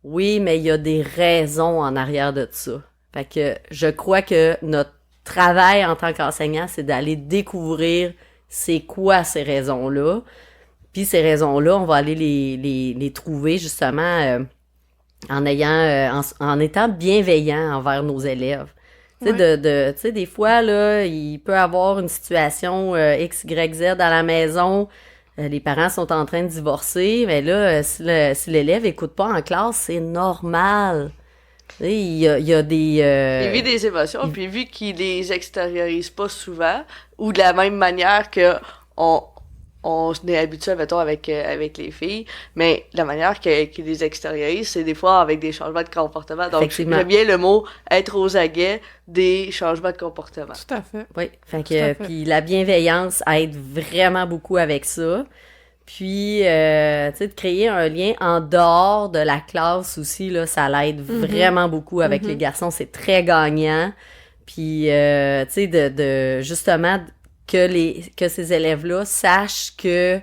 D: Oui, mais il y a des raisons en arrière de ça. Fait que je crois que notre travail en tant qu'enseignant, c'est d'aller découvrir c'est quoi ces raisons-là. Puis ces raisons-là, on va aller les trouver justement en étant bienveillant envers nos élèves. Tu sais, des fois, là, il peut avoir une situation X, Y, Z à la maison. Les parents sont en train de divorcer, mais là, si l'élève écoute pas en classe, c'est normal. Il y a des...
C: il vit des émotions, puis vu qu'il les extériorise pas souvent, ou de la même manière que on est habitué, mettons, avec les filles, mais la manière qu'il les extériorise, c'est des fois avec des changements de comportement. Donc, j'aime bien le mot « être aux aguets » des changements de comportement.
B: Tout à fait.
D: Oui, puis la bienveillance aide vraiment beaucoup avec ça. Puis, tu sais, de créer un lien en dehors de la classe aussi, là, ça l'aide vraiment beaucoup avec les garçons. C'est très gagnant. Puis, tu sais, de justement que ces élèves-là sachent que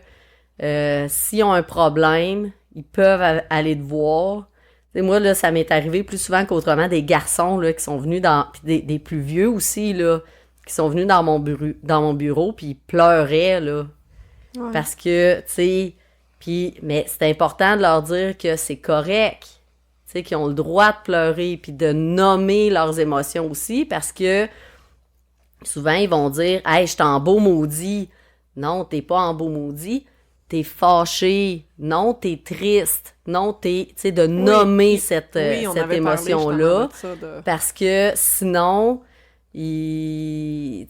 D: s'ils ont un problème, ils peuvent aller te voir. T'sais, moi, là, ça m'est arrivé plus souvent qu'autrement des garçons là, qui sont venus puis des plus vieux aussi, là, qui sont venus dans mon bureau, puis ils pleuraient, là.
B: Ouais.
D: Parce que, tu sais, mais c'est important de leur dire que c'est correct, tu sais, qu'ils ont le droit de pleurer, puis de nommer leurs émotions aussi, parce que souvent, ils vont dire « Hey, je suis en beau maudit. » Non, t'es pas en beau maudit. T'es fâché. Non, t'es triste. Non, tu sais, de nommer cette émotion-là. Parce que sinon, ils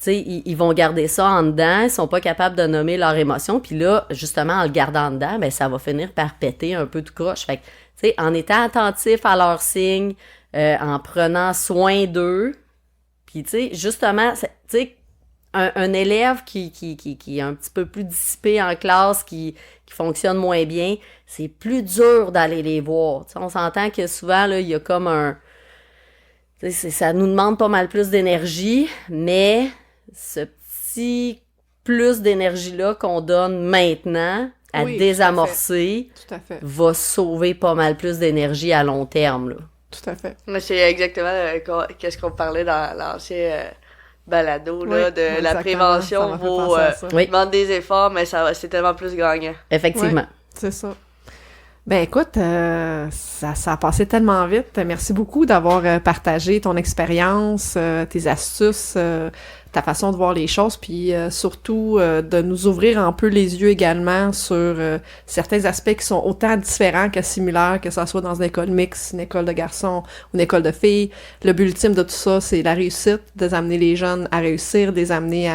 D: vont garder ça en dedans. Ils sont pas capables de nommer leur émotion. Puis là, justement, en le gardant en dedans, ben, ça va finir par péter un peu tout croche. Fait que, tu sais, en étant attentif à leurs signes, en prenant soin d'eux, puis, tu sais, justement, tu sais, un élève qui est un petit peu plus dissipé en classe, qui fonctionne moins bien, c'est plus dur d'aller les voir. T'sais, on s'entend que souvent, là, il y a comme un... ça nous demande pas mal plus d'énergie, mais ce petit plus d'énergie-là qu'on donne maintenant à désamorcer
B: tout à fait.
D: Va sauver pas mal plus d'énergie à long terme, là.
B: Tout à fait.
C: Mais c'est exactement qu'est-ce qu'on parlait dans l'ancien balado, là, de la prévention vaut demande des efforts, mais c'est tellement plus gagnant.
D: Effectivement.
B: Ouais, c'est ça. Ben écoute, ça a passé tellement vite. Merci beaucoup d'avoir partagé ton expérience, tes astuces, ta façon de voir les choses, puis surtout de nous ouvrir un peu les yeux également sur certains aspects qui sont autant différents que similaires, que ça soit dans une école mixte, une école de garçons ou une école de filles. Le but ultime de tout ça, c'est la réussite, de amener les jeunes à réussir, de les amener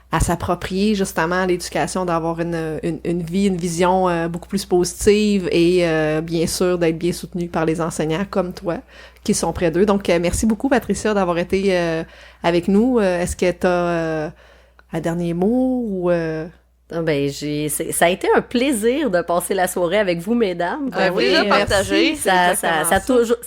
B: à s'approprier justement l'éducation, d'avoir une vie, une vision beaucoup plus positive et bien sûr d'être bien soutenu par les enseignants comme toi qui sont près d'eux. Donc merci beaucoup Patricia d'avoir été avec nous. Est-ce que t'as un dernier mot ou
D: Ben, ça a été un plaisir de passer la soirée avec vous, mesdames.
C: Oui, partagé.
D: Ça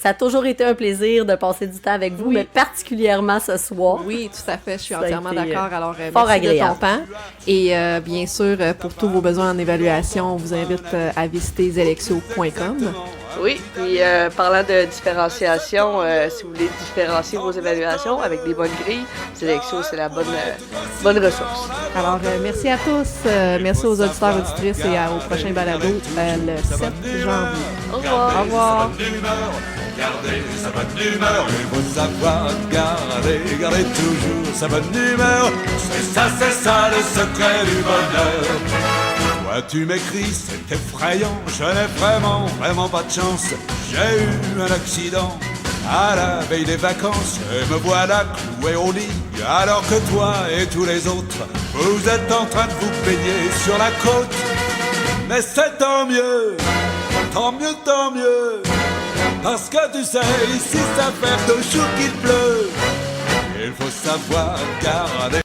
D: a toujours été un plaisir de passer du temps avec vous, mais particulièrement ce soir.
B: Oui, tout à fait. Je suis entièrement d'accord. Alors,
D: fort
B: merci
D: agréable.
B: de ton temps. Et bien sûr, pour tous vos besoins en évaluation, on vous invite à visiter zelexio.com.
C: Oui, puis parlant de différenciation, si vous voulez différencier vos évaluations avec des bonnes grilles, Zelexio, c'est la bonne ressource.
B: Alors, merci à tous. Merci aux auditeurs, auditrices et au prochain balado le 7 janvier.
C: Au revoir.
B: Au revoir.
A: Gardez sa bonne humeur, il faut savoir garder toujours sa bonne humeur. C'est ça le secret du bonheur. Toi tu m'écris, c'est effrayant, je n'ai vraiment pas de chance. J'ai eu un accident à la veille des vacances et me voilà cloué au lit, alors que toi et tous les autres, vous êtes en train de vous baigner sur la côte. Mais c'est tant mieux, parce que tu sais, ici ça fait 2 jours qu'il pleut. Il faut savoir garder